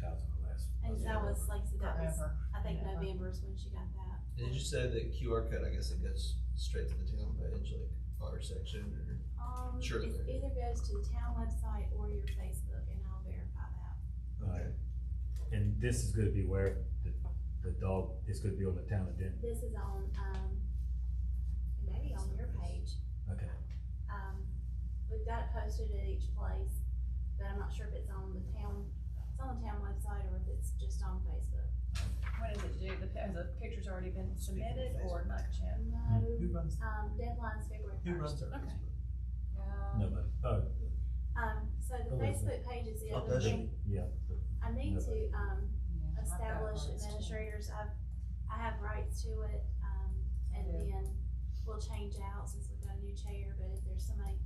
1,000 or less. and that was, like, I said, that was, Forever. I think Forever. November is when she got that. And did you say that QR code, I guess it goes straight to the town page, like our section, or? Sure. It either goes to the town website or your Facebook, and I'll verify that. Alright, and this is gonna be where the dog is gonna be on the town of Denton. This is on, maybe on your page. Okay, We've got it posted at each place, but I'm not sure if it's on the town, it's on the town website or if it's just on Facebook. When is it due? Has the pictures already been submitted or not yet? No, Who runs, deadline's February who runs first. their Okay. Facebook? nobody, oh, So the Oh, is it? Facebook page is the Oh, other does thing. yeah, I need Nobody. to, Yeah, establish I've got rights to it. administrators, I have rights to it, and Yeah. then we'll change out since we've got a new chair, but if there's somebody,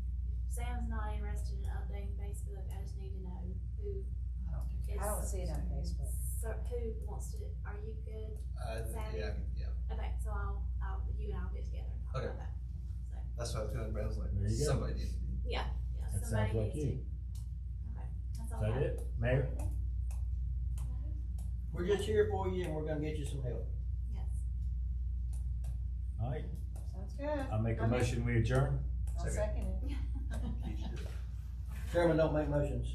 if Sam's not interested in updating Facebook, I just need to know who I don't think is. I don't see it on Facebook. So who wants to, are you good? Savvy? Yeah, Okay, so you and I'll get together and talk Okay. about that. So, that's what I was going, Brad was like, There you go. somebody needs to be. yeah, that sounds somebody like needs to. you. Okay, that's all Is I that have. it, Mayor? We're just here for you and we're gonna get you some help. Yes. Alright, Sounds good. I'll make a motion, we adjourn. I'll Second. second it. Chairman don't make motions.